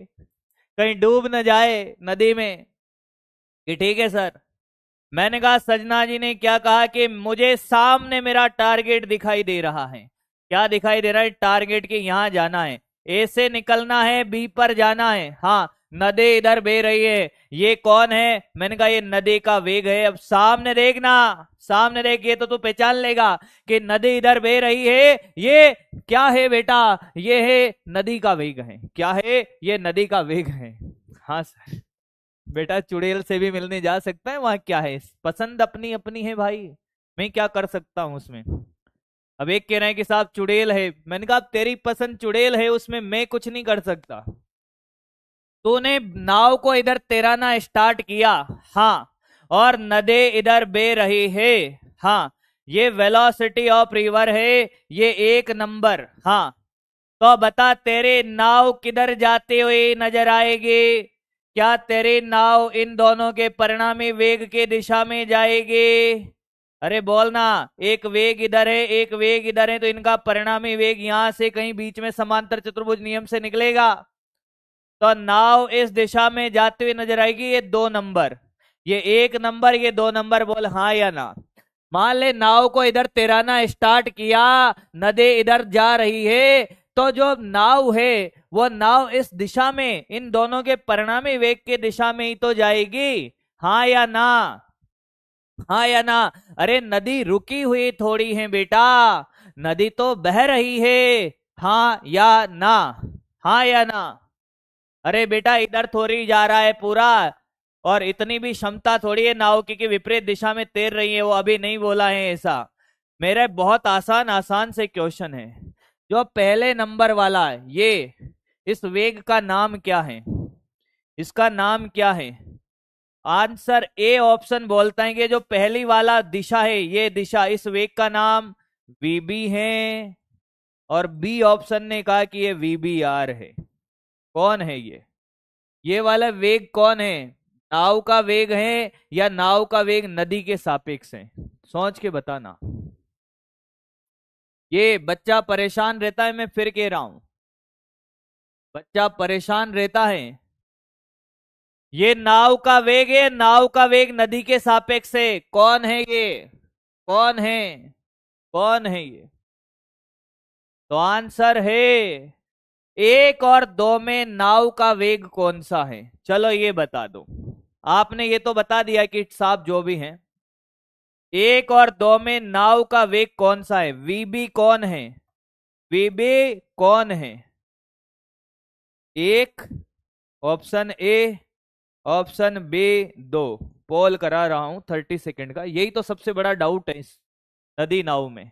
कहीं डूब न जाए नदी में। कि ठीक है सर। मैंने कहा सजना जी ने क्या कहा कि मुझे सामने मेरा टारगेट दिखाई दे रहा है। क्या दिखाई दे रहा है? टारगेट के यहां जाना है, ए से निकलना है, बी पर जाना है। हाँ, नदी इधर बह रही है, ये कौन है? मैंने कहा ये नदी का वेग है। अब सामने देखना, सामने देख, ये तो तू पहचान लेगा कि नदी इधर बह रही है। ये क्या है बेटा? ये है नदी का वेग है। क्या है? ये नदी का वेग है। हाँ सर। बेटा चुड़ैल से भी मिलने जा सकता है, वहां क्या है? पसंद अपनी अपनी है भाई, मैं क्या कर सकता हूं उसमें। अब एक कह रहे हैं कि साहब चुड़ैल है, मैंने कहा तेरी पसंद चुड़ैल है, उसमें मैं कुछ नहीं कर सकता। तूने नाव को इधर तैराना स्टार्ट किया, हाँ, और नदी इधर बह रही है, हाँ, ये वेलोसिटी ऑफ रिवर है, ये एक नंबर। हाँ, तो बता तेरे नाव किधर जाते हुए नजर आएगी? क्या तेरी नाव इन दोनों के परिणामी वेग के दिशा में जाएगी? अरे बोलना। एक वेग इधर है, एक वेग इधर है, तो इनका परिणामी वेग यहां से कहीं बीच में समांतर चतुर्भुज नियम से निकलेगा, तो नाव इस दिशा में जाते हुए नजर आएगी। ये दो नंबर, ये एक नंबर, ये दो नंबर। बोल हाँ या ना। मान ले नाव को इधर तैराना स्टार्ट किया, नदी इधर जा रही है, तो जो नाव है वो नाव इस दिशा में, इन दोनों के परिणामी वेग के दिशा में ही तो जाएगी। हाँ या ना? हाँ या ना? अरे नदी रुकी हुई थोड़ी है बेटा, नदी तो बह रही है। हाँ या ना? हाँ या ना? अरे बेटा इधर थोड़ी जा रहा है पूरा, और इतनी भी क्षमता थोड़ी है नाव की कि विपरीत दिशा में तैर रही है, वो अभी नहीं बोला है ऐसा। मेरे बहुत आसान आसान से क्वेश्चन है। जो पहले नंबर वाला है, ये इस वेग का नाम क्या है? इसका नाम क्या है? आंसर ए ऑप्शन बोलता है कि जो पहली वाला दिशा है, ये दिशा, इस वेग का नाम वीबी है, और बी ऑप्शन ने कहा कि ये वीबी आर है। कौन है ये वाला वेग कौन है? नाव का वेग है या नाव का वेग नदी के सापेक्ष है? सोच के बताना। ये बच्चा परेशान रहता है, मैं फिर कह रहा हूं, बच्चा परेशान रहता है। ये नाव का वेग है, नाव का वेग नदी के सापेक्ष है। कौन है ये? कौन है? कौन है ये? तो आंसर है एक और दो में नाव का वेग कौन सा है? चलो ये बता दो। आपने ये तो बता दिया कि साहब जो भी है, एक और दो में नाव का वेग कौन सा है? वीबी कौन है? वीबी कौन है? एक, ऑप्शन ए, ऑप्शन बी, दो। पोल करा रहा हूं 30 सेकंड का, यही तो सबसे बड़ा डाउट है इस नदी नाव में,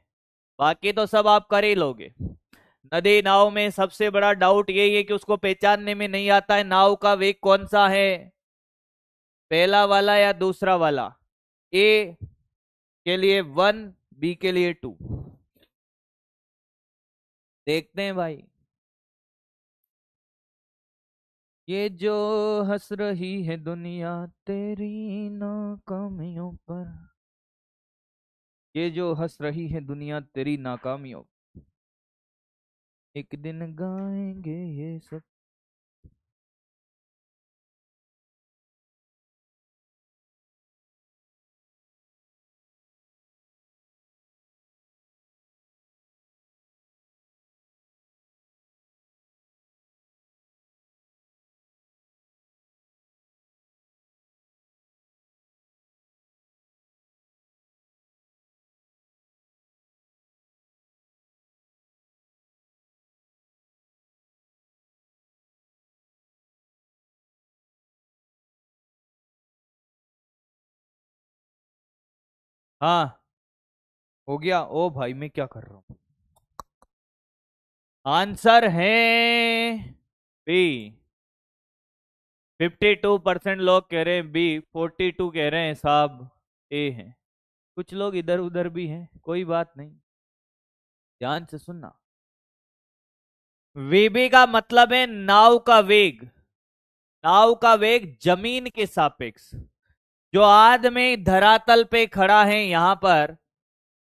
बाकी तो सब आप कर ही लोगे। नदी नाव में सबसे बड़ा डाउट यही है कि उसको पहचानने में नहीं आता है नाव का वेग कौन सा है, पहला वाला या दूसरा वाला। ए के लिए 1, बी के लिए 2। देखते हैं भाई। ये जो हंस रही है दुनिया तेरी नाकामियों पर, ये जो हंस रही है दुनिया तेरी नाकामियों, एक दिन गाएंगे ये सब। हाँ, हो गया। ओ भाई मैं क्या कर रहा हूँ। आंसर है बी। 52% लोग कह रहे हैं बी, 42 कह रहे हैं साहब ए है। कुछ लोग इधर उधर भी हैं, कोई बात नहीं, ध्यान से सुनना। वीबी का मतलब है नाव का वेग। नाव का वेग जमीन के सापेक्ष। जो आदमी धरातल पे खड़ा है यहां पर,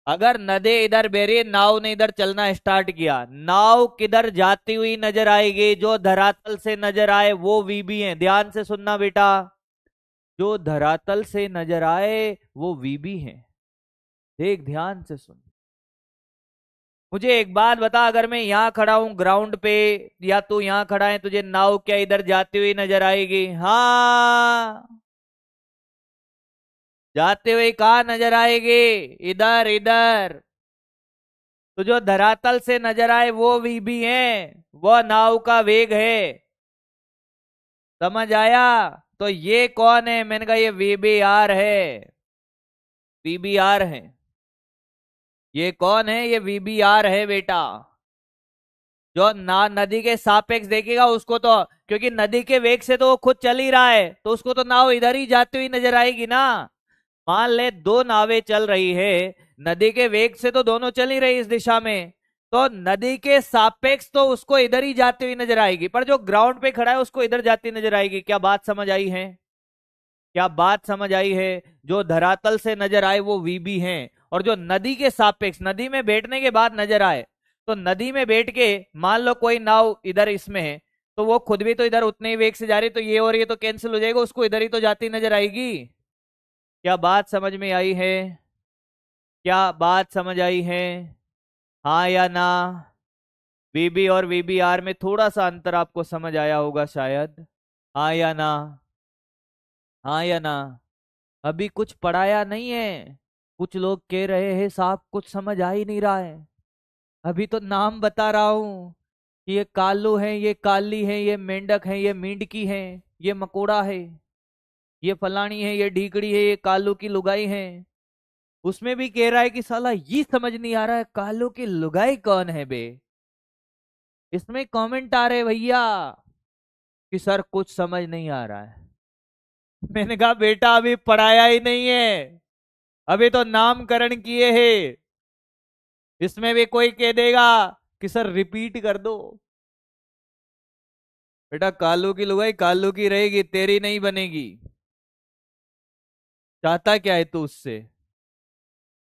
अगर नदी इधर बह रही है, नाव ने इधर चलना स्टार्ट किया, नाव किधर जाती हुई नजर आएगी? जो धरातल से नजर आए वो वीबी है। ध्यान से सुनना बेटा, जो धरातल से नजर आए वो वीबी है। देख ध्यान से सुन। मुझे एक बात बता, अगर मैं यहाँ खड़ा हूं ग्राउंड पे, या तू यहाँ खड़ा है, तुझे नाव क्या इधर जाती हुई नजर आएगी? हाँ, जाते हुए कहा नजर आएगी? इधर इधर। तो जो धरातल से नजर आए वो वीबी है, वो नाव का वेग है। समझ आया? तो ये कौन है? मैंने कहा ये वीबीआर है। वीबीआर है। ये कौन है? ये वीबीआर है बेटा। जो ना नदी के सापेक्ष देखेगा उसको तो, क्योंकि नदी के वेग से तो वो खुद चल ही रहा है, तो उसको तो नाव इधर ही जाती हुई नजर आएगी ना। मान ले दो नावें चल रही है, नदी के वेग से तो दोनों चल ही रही इस दिशा में, तो नदी के सापेक्ष तो उसको इधर ही जाती हुई नजर आएगी, पर जो ग्राउंड पे खड़ा है उसको इधर जाती नजर आएगी। क्या बात समझ आई है? क्या बात समझ आई है? जो धरातल से नजर आए वो वीबी हैं, और जो नदी के सापेक्ष, नदी में बैठने के बाद नजर आए, तो नदी में बैठ के मान लो कोई नाव इधर इसमें है, तो वो खुद भी तो इधर उतने ही वेग से जा रही, तो ये और ये तो कैंसिल हो जाएगा, उसको इधर ही तो जाती नजर आएगी। क्या बात समझ में आई है? क्या बात समझ आई है? हाँ या ना? वीबी और वीबीआर में थोड़ा सा अंतर आपको समझ आया होगा शायद। हाँ या ना? हाँ या ना? अभी कुछ पढ़ाया नहीं है। कुछ लोग कह रहे हैं साहब कुछ समझ आ ही नहीं रहा है। अभी तो नाम बता रहा हूं कि ये कालू है, ये काली है, ये मेंढक है, ये मेंढकी है, ये मकोड़ा है, ये फलानी है, ये ढीकड़ी है, ये कालू की लुगाई है। उसमें भी कह रहा है कि साला ये समझ नहीं आ रहा है कालू की लुगाई कौन है बे। इसमें कमेंट आ रहे भैया कि सर कुछ समझ नहीं आ रहा है। मैंने कहा बेटा अभी पढ़ाया ही नहीं है, अभी तो नामकरण किए हैं। इसमें भी कोई कह देगा कि सर रिपीट कर दो। बेटा कालू की लुगाई कालू की रहेगी, तेरी नहीं बनेगी। चाहता क्या है तू उससे?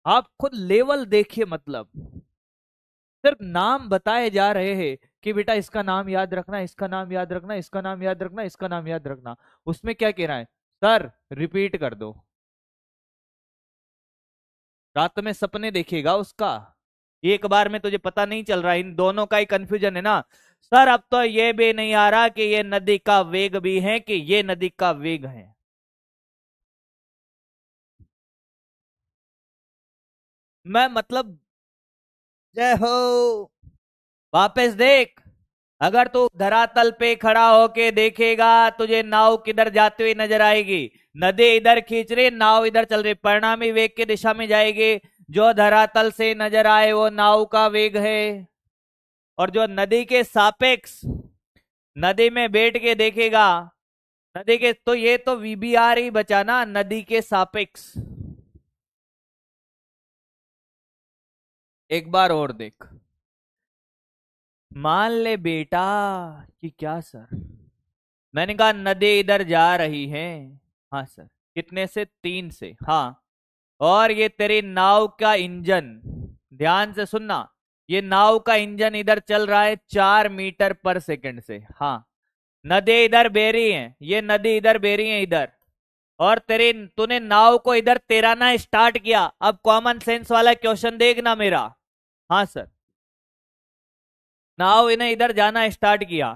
आप खुद लेवल देखिए, मतलब सिर्फ नाम बताए जा रहे हैं कि बेटा इसका नाम याद रखना, इसका नाम याद रखना, इसका नाम याद रखना, इसका नाम याद रखना। उसमें क्या कह रहा है? सर रिपीट कर दो। रात में सपने देखेगा उसका, एक बार में तुझे पता नहीं चल रहा, इन दोनों का ही कंफ्यूजन है ना। सर अब तो ये भी नहीं आ रहा कि ये नदी का वेग भी है कि ये नदी का वेग है। मैं मतलब, जय हो। वापस देख, अगर तू धरातल पे खड़ा होके देखेगा तुझे नाव किधर जाती हुई नजर आएगी? नदी इधर खींच रही, नाव इधर चल रही, परिणामी वेग की दिशा में जाएगी। जो धरातल से नजर आए वो नाव का वेग है, और जो नदी के सापेक्ष नदी में बैठ के देखेगा, नदी के, तो ये तो वीबीआर ही बचा ना, नदी के सापेक्ष। एक बार और देख। मान ले बेटा कि क्या सर, मैंने कहा नदी इधर जा रही है। हाँ सर। कितने से? 3 से। हाँ। और ये तेरी नाव का इंजन, ध्यान से सुनना, ये नाव का इंजन इधर चल रहा है 4 मीटर पर सेकंड से। हाँ। नदी इधर बह रही है, ये नदी इधर बह रही है इधर, और तेरी तूने नाव को इधर तैराना स्टार्ट किया। अब कॉमन सेंस वाला क्वेश्चन देखना मेरा। हाँ सर। नाव इन्हें इधर जाना स्टार्ट किया,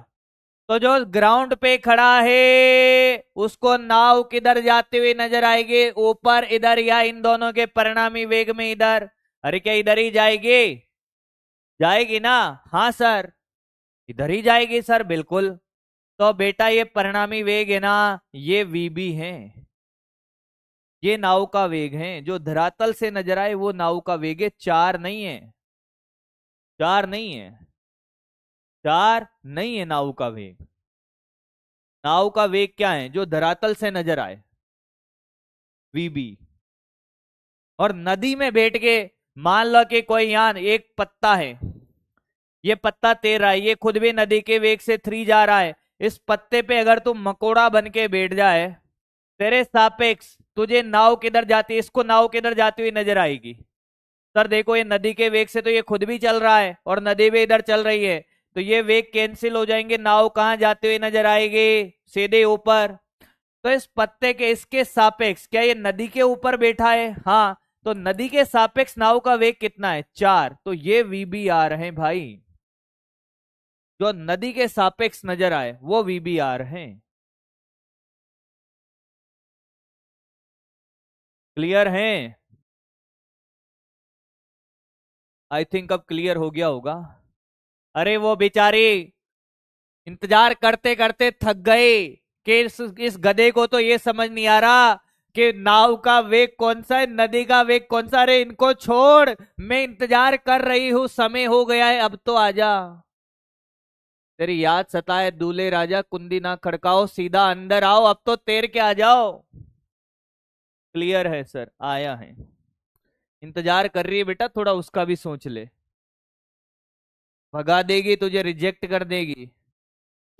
तो जो ग्राउंड पे खड़ा है उसको नाव किधर जाते हुए नजर आएगी? ऊपर इधर, या इन दोनों के परिणामी वेग में इधर? अरे क्या इधर ही जाएगी? जाएगी ना? हाँ सर, इधर ही जाएगी सर, बिल्कुल। तो बेटा ये परिणामी वेग है ना, ये वीबी है। ये नाव का वेग है, जो धरातल से नजर आए वो नाव का वेग है, 4 नहीं है। 4 नहीं है। 4 नहीं है नाव का वेग। नाव का वेग क्या है जो धरातल से नजर आए? वीबी। और नदी में बैठ के मान लो कि कोई यहाँ एक पत्ता है, ये पत्ता तैर रहा है, ये खुद भी नदी के वेग से 3 जा रहा है। इस पत्ते पे अगर तुम मकोड़ा बन के बैठ जाए, तेरे सापेक्ष तुझे नाव किधर जाती है, इसको नाव किधर जाती हुई नजर आएगी? सर देखो, ये नदी के वेग से तो ये खुद भी चल रहा है और नदी भी इधर चल रही है, तो ये वेग कैंसिल हो जाएंगे, नाव कहाँ जाते हुए नजर आएगी? सीधे ऊपर। तो इस पत्ते के, इसके सापेक्ष, क्या ये नदी के ऊपर बैठा है? हाँ। तो नदी के सापेक्ष नाव का वेग कितना है? 4। तो ये वीबीआर है भाई, जो नदी के सापेक्ष नजर आए वो वीबीआर है। क्लियर है? आई थिंक अब क्लियर हो गया होगा। अरे वो बेचारी इंतजार करते करते थक गए कि इस गधे को तो ये समझ नहीं आ रहा कि नाव का वेग कौन सा है, नदी का वेग कौन सा। रे इनको छोड़, मैं इंतजार कर रही हूं, समय हो गया है, अब तो आजा। तेरी याद सताए दूल्हे राजा, कुंडी ना खड़काओ, सीधा अंदर आओ, अब तो तैर के आ जाओ। क्लियर है सर? आया है। इंतजार कर रही है बेटा, थोड़ा उसका भी सोच ले। भगा देगी तुझे, रिजेक्ट कर देगी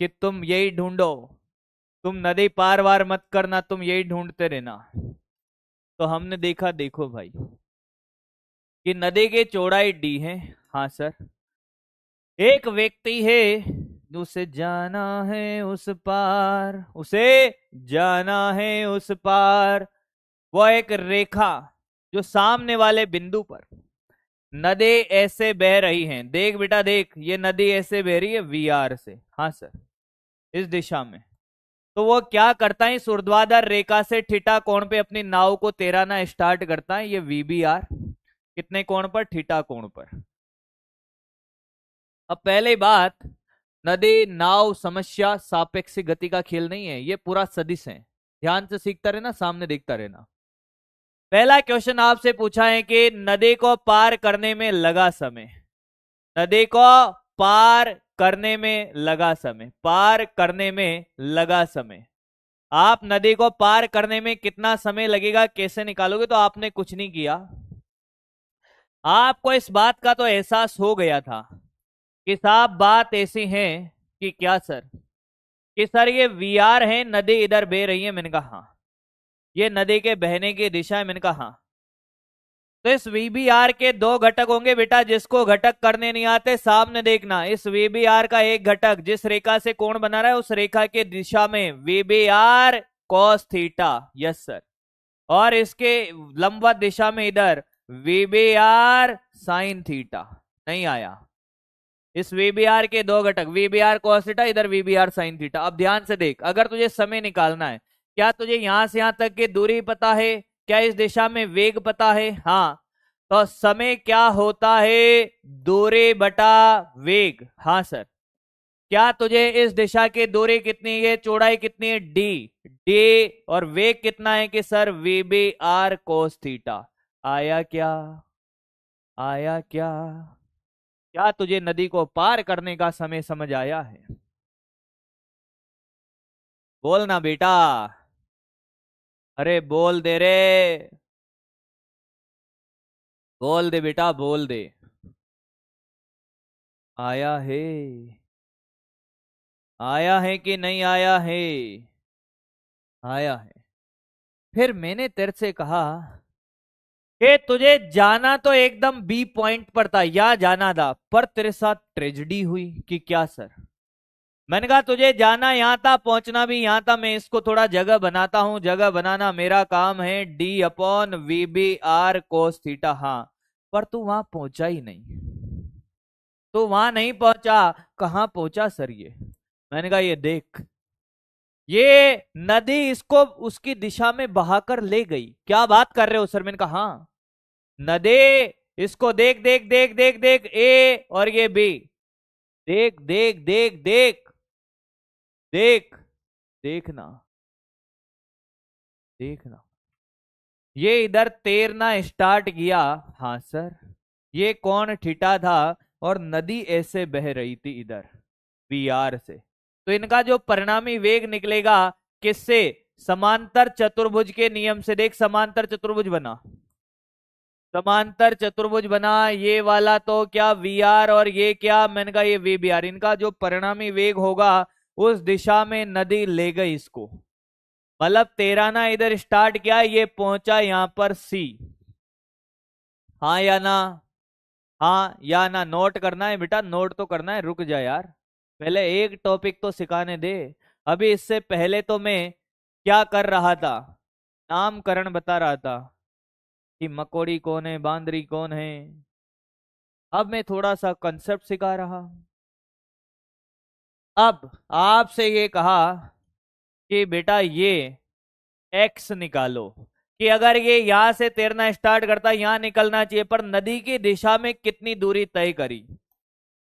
कि तुम यही ढूंढो, तुम नदी पार वार मत करना, तुम यही ढूंढते रहना। तो हमने देखा, देखो भाई, कि नदी की चौड़ाई डी है। हाँ सर। एक व्यक्ति है, उसे जाना है उस पार, उसे जाना है उस पार। वो एक रेखा जो सामने वाले बिंदु पर नदी ऐसे बह रही है, देख बेटा देख, ये नदी ऐसे बह रही है वीआर से। हाँ सर, इस दिशा में। तो वो क्या करता है, इस ऊर्ध्वाधर रेखा से थीटा कोण पे अपनी नाव को तैराना स्टार्ट करता है, ये वीबीआर। कितने कोण पर? थीटा कोण पर। अब पहले बात, नदी नाव समस्या सापेक्षिक गति का खेल नहीं है, ये पूरा सदिश है। ध्यान से सीखता रहना, सामने देखता रहना। पहला क्वेश्चन आपसे पूछा है कि नदी को पार करने में लगा समय, नदी को पार करने में लगा समय, पार करने में लगा समय। आप नदी को पार करने में कितना समय लगेगा कैसे निकालोगे? तो आपने कुछ नहीं किया, आपको इस बात का तो एहसास हो गया था कि साहब बात ऐसी है कि क्या सर, कि सर ये वीआर है, नदी इधर बह रही है। मैंने कहा हाँ। ये नदी के बहने की दिशा है। मैंने कहा हाँ। तो इस वीबीआर के 2 घटक होंगे बेटा, जिसको घटक करने नहीं आते सामने देखना। इस वीबीआर का एक घटक जिस रेखा से कोण बना रहा है उस रेखा के दिशा में VBR cos theta, yes sir. और इसके लंबवत दिशा में इधर वीबीआर साइन थीटा। नहीं आया? इस वीबीआर के 2 घटक, वीबीआर कॉस थीटा, इधर वीबीआर साइन थीटा। अब ध्यान से देख, अगर तुझे समय निकालना है, क्या तुझे यहां से यहां तक की दूरी पता है? क्या इस दिशा में वेग पता है? हाँ। तो समय क्या होता है? दूरी बटा वेग। हाँ सर। क्या तुझे इस दिशा की दूरी कितनी है, चौड़ाई कितनी है? डी। डी और वेग कितना है कि सर वीबीआर कोस थीटा। आया क्या? आया क्या? क्या तुझे नदी को पार करने का समय समझ आया है? बोलना बेटा, अरे बोल दे रे, बोल दे बेटा, बोल दे। आया है? आया है कि नहीं आया है? आया है। फिर मैंने तेरे से कहा कि तुझे जाना तो एकदम बी पॉइंट पर था, या जाना था, पर तेरे साथ ट्रेजेडी हुई कि क्या सर? मैंने कहा तुझे जाना यहां था, पहुंचना भी यहां था, मैं इसको थोड़ा जगह बनाता हूं, जगह बनाना मेरा काम है, D/VBR cos थीटा। हाँ, पर तू वहां पहुंचा ही नहीं, तो वहां नहीं पहुंचा। कहाँ पहुंचा सर ये? मैंने कहा ये देख, ये नदी इसको उसकी दिशा में बहाकर ले गई। क्या बात कर रहे हो सर? मैंने कहा हाँ, नदी इसको देख देख देख देख देख, ए और ये बी, देख देख देख देख देख, देखना देखना, ये इधर तैरना स्टार्ट किया। हाँ सर, ये कौन ठिठा था और नदी ऐसे बह रही थी इधर VR से, तो इनका जो परिणामी वेग निकलेगा किससे? समांतर चतुर्भुज के नियम से। देख, समांतर चतुर्भुज बना, समांतर चतुर्भुज बना, ये वाला तो क्या VR और ये क्या? मैंने कहा ये VBR, इनका जो परिणामी वेग होगा उस दिशा में नदी ले गई इसको। मतलब तैराना इधर स्टार्ट किया, ये पहुंचा यहां पर C। हाँ या ना? हाँ या ना? नोट करना है बेटा, नोट तो करना है। रुक जा यार, पहले एक टॉपिक तो सिखाने दे। अभी इससे पहले तो मैं क्या कर रहा था? नामकरण बता रहा था कि मकोड़ी कौन है, बांदरी कौन है। अब मैं थोड़ा सा कंसेप्ट सिखा रहा हूं। अब आपसे ये कहा कि बेटा ये एक्स निकालो, कि अगर ये यहां से तैरना स्टार्ट करता, यहां निकलना चाहिए, पर नदी की दिशा में कितनी दूरी तय करी?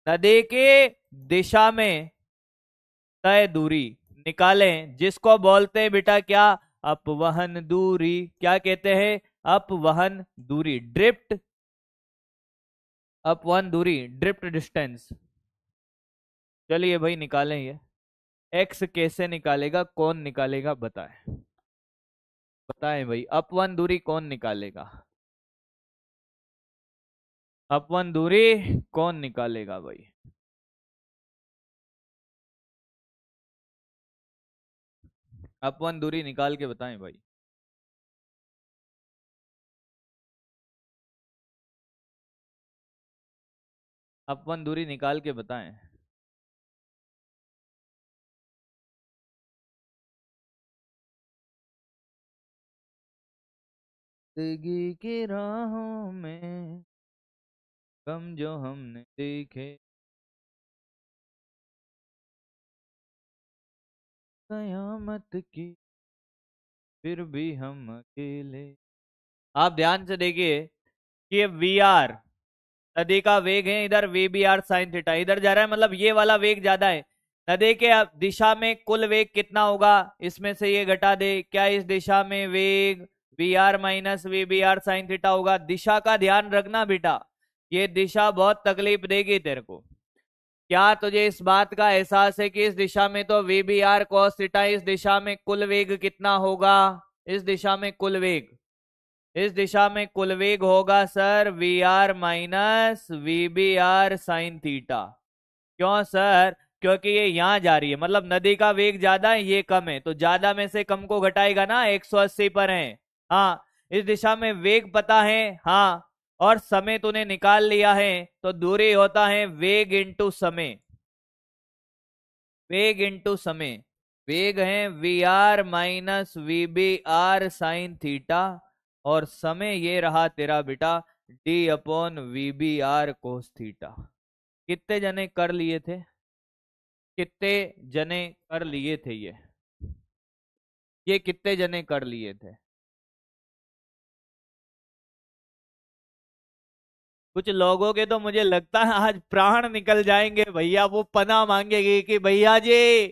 नदी की दिशा में तय दूरी निकालें, जिसको बोलते हैं बेटा क्या? अपवहन दूरी। क्या कहते हैं? अपवहन दूरी, ड्रिफ्ट, अपवहन दूरी, ड्रिफ्ट डिस्टेंस। चलिए भाई निकालें ये। एक्स कैसे निकालेगा, कौन निकालेगा, बताएं बताएं भाई, अपवहन दूरी कौन निकालेगा? अपवहन दूरी कौन निकालेगा भाई? अपवहन दूरी निकाल के बताएं भाई। अपवहन दूरी निकाल के बताएं। जिंदगी की राहों में गम जो हमने देखे, कयामत की, फिर भी हम अकेले। आप ध्यान से देखिए कि ये VR नदी का वेग है, इधर VBR साइन थीटा इधर जा रहा है, मतलब ये वाला वेग ज्यादा है। नदी के दिशा में कुल वेग कितना होगा, इसमें से ये घटा दे, क्या इस दिशा में वेग VR minus VBR sine theta होगा? दिशा का ध्यान रखना बेटा, ये दिशा बहुत तकलीफ देगी तेरे को। क्या तुझे इस बात का एहसास है कि इस दिशा में तो VBR cos थीटा, इस दिशा में कुल वेग कितना होगा? इस दिशा में कुल वेग, इस दिशा में कुल वेग होगा sir VR minus VBR sine theta. क्यों सर? क्योंकि ये यहां जा रही है, मतलब नदी का वेग ज्यादा है, ये कम है, तो ज्यादा में से कम को घटाएगा ना, 180 पर है। हाँ, इस दिशा में वेग पता है, हाँ, और समय तूने निकाल लिया है, तो दूरी होता है वेग इंटू समय, वेग इंटू समय। वेग है VR minus VBR sine theta, और समय ये रहा तेरा बेटा D/VBR कोस थीटा। कितने जने कर लिए थे? कितने जने कर लिए थे ये कितने जने कर लिए थे? कुछ लोगों के तो मुझे लगता है आज प्राण निकल जाएंगे भैया, वो पना मांगेगी कि भैया जी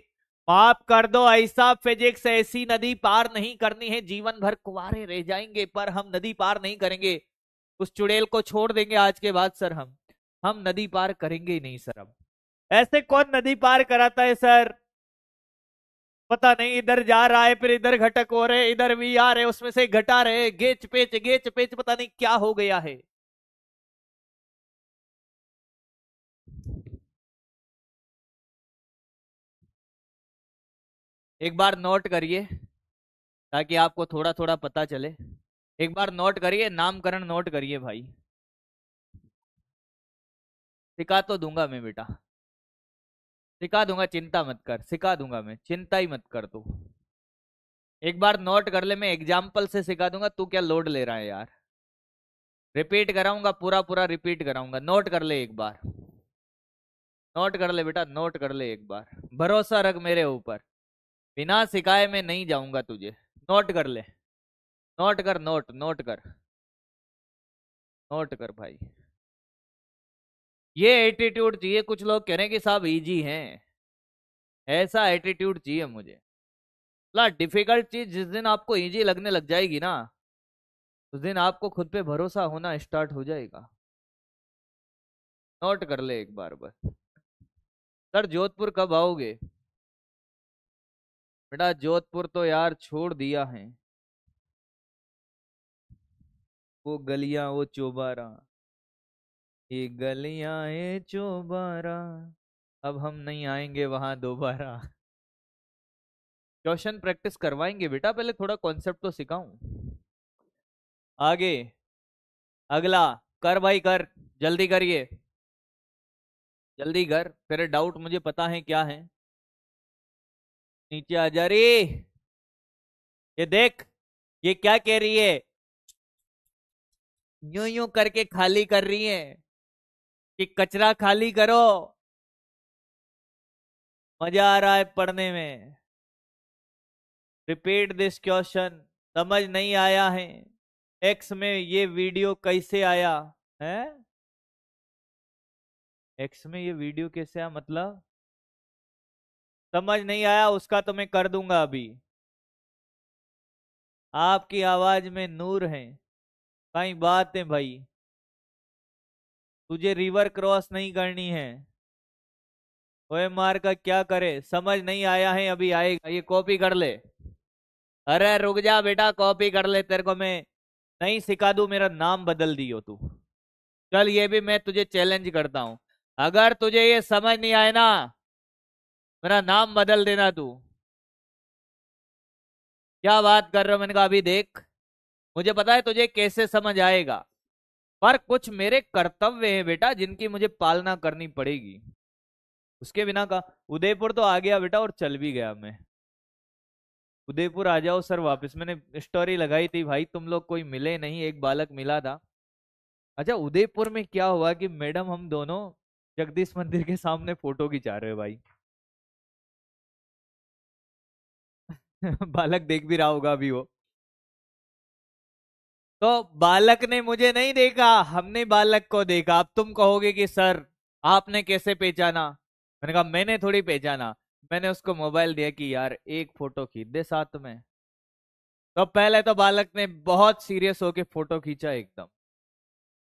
माफ कर दो, ऐसा फिजिक्स, ऐसी नदी पार नहीं करनी है, जीवन भर कुंवारे रह जाएंगे पर हम नदी पार नहीं करेंगे। उस चुड़ैल को छोड़ देंगे आज के बाद सर, हम नदी पार करेंगे ही नहीं सर। हम ऐसे कौन नदी पार कराता है सर? पता नहीं, इधर जा रहा है फिर इधर घटक हो रहे, इधर भी आ रहे, उसमें से घटा रहे, गेच पेच, पता नहीं क्या हो गया है। एक बार नोट करिए ताकि आपको थोड़ा थोड़ा पता चले। एक बार नोट करिए, नामकरण नोट करिए भाई। सिखा तो दूंगा मैं बेटा, सिखा दूंगा, चिंता मत कर, सिखा दूंगा मैं, चिंता ही मत कर तू। एक बार नोट कर ले, मैं एग्जाम्पल से सिखा दूंगा, तू क्या लोड ले रहा है यार। रिपीट कराऊंगा, पूरा पूरा रिपीट कराऊंगा, नोट कर ले एक बार। नोट कर ले बेटा, नोट कर ले एक बार, भरोसा रख मेरे ऊपर, बिना सिखाए मैं नहीं जाऊंगा तुझे। नोट कर ले, नोट कर, नोट नोट कर, नोट कर भाई। ये एटीट्यूड चाहिए, कुछ लोग कह रहे हैं कि साहब इजी हैं, ऐसा एटीट्यूड चाहिए मुझे। ला डिफिकल्ट चीज जिस दिन आपको इजी लगने लग जाएगी ना, उस दिन आपको खुद पे भरोसा होना स्टार्ट हो जाएगा। नोट कर ले एक बार बस। सर जोधपुर कब आओगे? बेटा जोधपुर तो यार छोड़ दिया है, वो गलियां वो चौबारा, ये गलियां ये चौबारा, अब हम नहीं आएंगे वहां दोबारा। क्वेश्चन प्रैक्टिस करवाएंगे बेटा, पहले थोड़ा कॉन्सेप्ट तो सिखाऊं। आगे, अगला, कर भाई कर, जल्दी करिए, जल्दी कर, तेरे डाउट मुझे पता है क्या है। नीचे आ जा रही, ये देख, ये क्या कह रही है, यूं यूं करके खाली कर रही है कि कचरा खाली करो। मजा आ रहा है पढ़ने में। रिपीट दिस क्वेश्चन, समझ नहीं आया है, एक्स में ये वीडियो कैसे आया है? एक्स में ये वीडियो कैसे आया मतलब? समझ नहीं आया उसका तो मैं कर दूंगा अभी। आपकी आवाज में नूर है, कई बात है भाई, तुझे रिवर क्रॉस नहीं करनी है। ओए मार का क्या करे, समझ नहीं आया है, अभी आएगा, ये कॉपी कर ले। अरे रुक जा बेटा, कॉपी कर ले, तेरे को मैं नहीं सिखा दूं, मेरा नाम बदल दियो तू। चल ये भी मैं तुझे चैलेंज करता हूं, अगर तुझे ये समझ नहीं आए ना, मेरा नाम बदल देना तू। क्या बात कर रहे हो? मैंने कहा अभी देख, मुझे पता है तुझे कैसे समझ आएगा, पर कुछ मेरे कर्तव्य हैं बेटा जिनकी मुझे पालना करनी पड़ेगी। उसके बिना का उदयपुर तो आ गया बेटा, और चल भी गया मैं। उदयपुर आ जाओ सर वापस, मैंने स्टोरी लगाई थी भाई, तुम लोग कोई मिले नहीं, एक बालक मिला था। अच्छा उदयपुर में क्या हुआ कि मैडम हम दोनों जगदीश मंदिर के सामने फोटो खिंचा रहे हैं भाई। बालक देख भी रहा होगा अभी वो। तो बालक ने मुझे नहीं देखा, हमने बालक को देखा। अब तुम कहोगे कि सर आपने कैसे पहचाना? मैंने कहा मैंने थोड़ी पहचाना, मैंने उसको मोबाइल दिया कि यार एक फोटो खींच दे साथ में। तो पहले तो बालक ने बहुत सीरियस होके फोटो खींचा एकदम,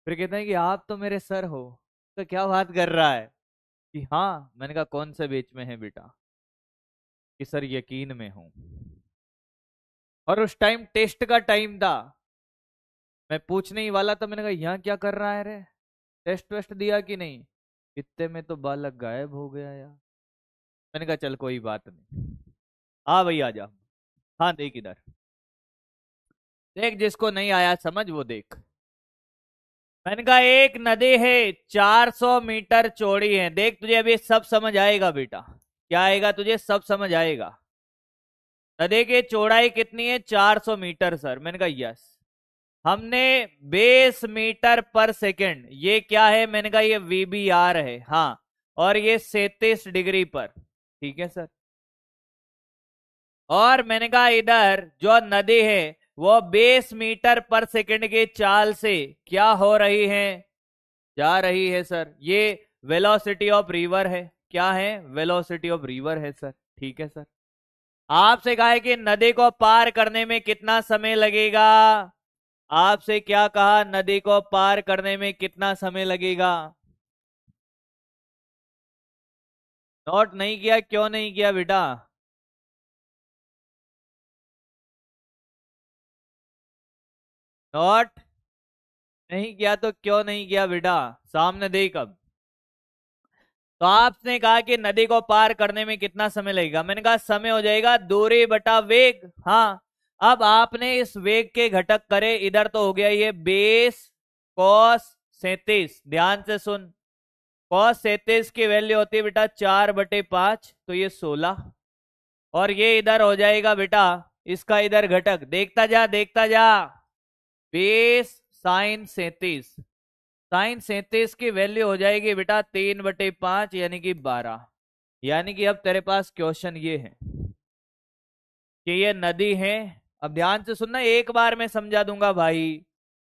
फिर कहते हैं कि आप तो मेरे सर हो। तो क्या बात कर रहा है कि हाँ, मैंने कहा कौन से बेच में है बेटा, कि सर यकीन में हूं। और उस टाइम टेस्ट का टाइम था, मैं पूछने ही वाला था, मैंने कहा यहाँ क्या कर रहा है रे, टेस्ट वेस्ट दिया कि नहीं? इतने में तो बालक गायब हो गया यार। मैंने कहा चल कोई बात नहीं, हाँ भाई आ जा। हाँ देख इधर, देख जिसको नहीं आया समझ वो देख। मैंने कहा एक नदी है 400 मीटर चौड़ी है, देख तुझे अभी सब समझ आएगा बेटा। क्या आएगा तुझे? सब समझ आएगा। नदी की चौड़ाई कितनी है? 400 मीटर सर। मैंने कहा यस। हमने 20 मीटर पर सेकंड, ये क्या है? मैंने कहा ये वीबीआर है, हाँ, और ये 37 डिग्री पर, ठीक है सर। और मैंने कहा इधर जो नदी है वो 20 मीटर पर सेकंड के चाल से क्या हो रही है? जा रही है सर। ये वेलोसिटी ऑफ रिवर है। क्या है? वेलोसिटी ऑफ रिवर है सर, ठीक है सर। आपसे कहा है कि नदी को पार करने में कितना समय लगेगा? आपसे क्या कहा? नदी को पार करने में कितना समय लगेगा? नोट नहीं किया? क्यों नहीं किया बेटा? नोट नहीं किया तो क्यों नहीं किया बेटा? सामने देख अब। तो आपने कहा कि नदी को पार करने में कितना समय लगेगा, मैंने कहा समय हो जाएगा दूरी बटा वेग। हाँ, अब आपने इस वेग के घटक करे, इधर तो हो गया ये बेस कॉस 37, ध्यान से सुन, कॉस 37 की वैल्यू होती है बेटा 4/5, तो ये 16, और ये इधर हो जाएगा बेटा इसका इधर घटक, देखता जा देखता जा, बेस साइन 37, साइन 37 की वैल्यू हो जाएगी बेटा 3/5 यानी कि 12। यानी कि अब तेरे पास क्वेश्चन ये है कि ये नदी है, अब ध्यान से सुनना, एक बार मैं समझा दूंगा भाई।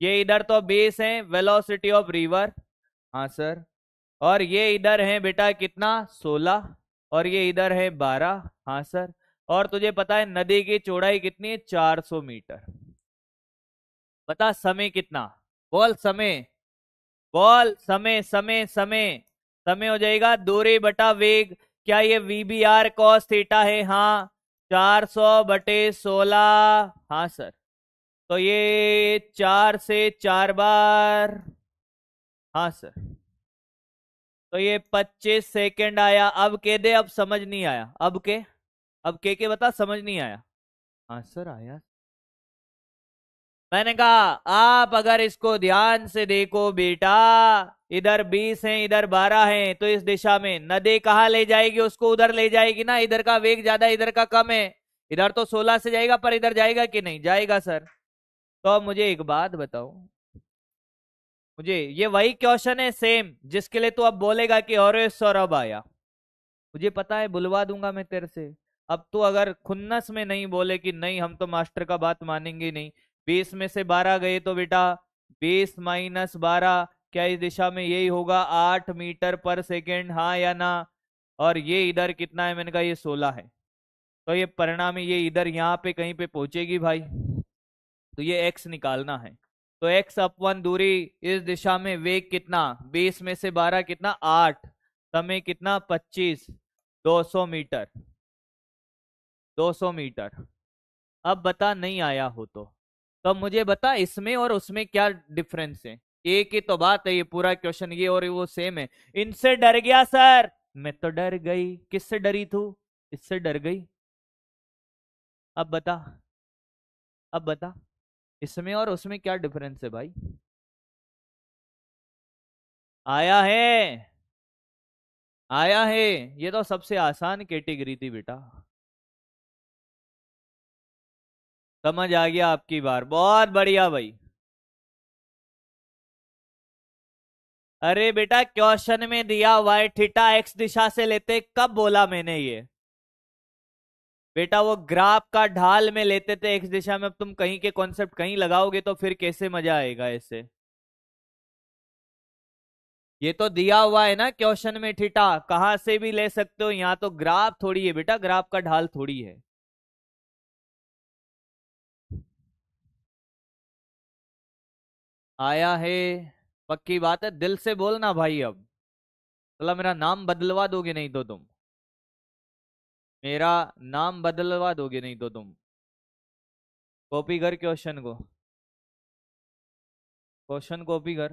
ये इधर तो बेस है वेलोसिटी ऑफ रिवर, हाँ सर, और ये इधर है बेटा कितना 16, और ये इधर है 12, हाँ सर, और तुझे पता है नदी की चौड़ाई कितनी है 400 मीटर। बता समय कितना, बोल समय, बोल समय समय समय, समय हो जाएगा दूरी बटा वेग। क्या ये V B R cos theta है, हाँ, 400/16, हाँ सर, तो ये 4 से 4 बार, हाँ सर, तो ये 25 सेकेंड आया। अब के दे, अब समझ नहीं आया, अब के बता समझ नहीं आया, हाँ सर आया। मैंने कहा आप अगर इसको ध्यान से देखो बेटा, इधर 20 है इधर 12 है, तो इस दिशा में नदी कहाँ ले जाएगी, उसको उधर ले जाएगी ना, इधर का वेग ज्यादा इधर का कम है, इधर तो 16 से जाएगा पर इधर जाएगा कि नहीं जाएगा सर। तो अब मुझे एक बात बताओ, मुझे ये वही क्वेश्चन है सेम जिसके लिए तू अब बोलेगा कि और सौरभ आया, मुझे पता है बुलवा दूंगा मैं तेरे से। अब तो अगर खुन्नस में नहीं बोले कि नहीं हम तो मास्टर का बात मानेंगे नहीं, 20 में से 12 गए तो बेटा 20 - 12, क्या इस दिशा में यही होगा 8 मीटर पर सेकेंड, हाँ या ना, और ये इधर कितना है, मैंने कहा ये 16 है, तो ये परिणाम ये इधर यहाँ पे कहीं पे पहुंचेगी भाई, तो ये x निकालना है। तो x/1 दूरी, इस दिशा में वेग कितना, 20 में से 12 कितना 8, समय कितना 25, 200 मीटर, 200 मीटर। अब बता नहीं आया हो तो अब मुझे बता इसमें और उसमें क्या डिफरेंस है। एक ही तो बात है, ये पूरा क्वेश्चन ये और वो सेम है। इनसे डर गया सर, मैं तो डर गई, किससे डरी तू, इससे डर गई। अब बता, अब बता इसमें और उसमें क्या डिफरेंस है भाई, आया है, आया है, ये तो सबसे आसान कैटेगरी थी बेटा, समझ आ गया आपकी बार, बहुत बढ़िया भाई। अरे बेटा क्वेश्चन में दिया वाई थीटा एक्स दिशा से लेते, कब बोला मैंने ये, बेटा वो ग्राफ का ढाल में लेते थे एक्स दिशा में, अब तुम कहीं के कॉन्सेप्ट कहीं लगाओगे तो फिर कैसे मजा आएगा ऐसे। ये तो दिया हुआ है ना क्वेश्चन में, थीटा कहां से भी ले सकते हो, यहाँ तो ग्राफ थोड़ी है बेटा, ग्राफ का ढाल थोड़ी है। आया है, पक्की बात है, दिल से बोलना भाई, अब मतलब मेरा नाम बदलवा दोगे नहीं तो तुम, मेरा नाम बदलवा दोगे नहीं तो तुम। कॉपी कर क्वेश्चन को, क्वेश्चन कॉपी कर।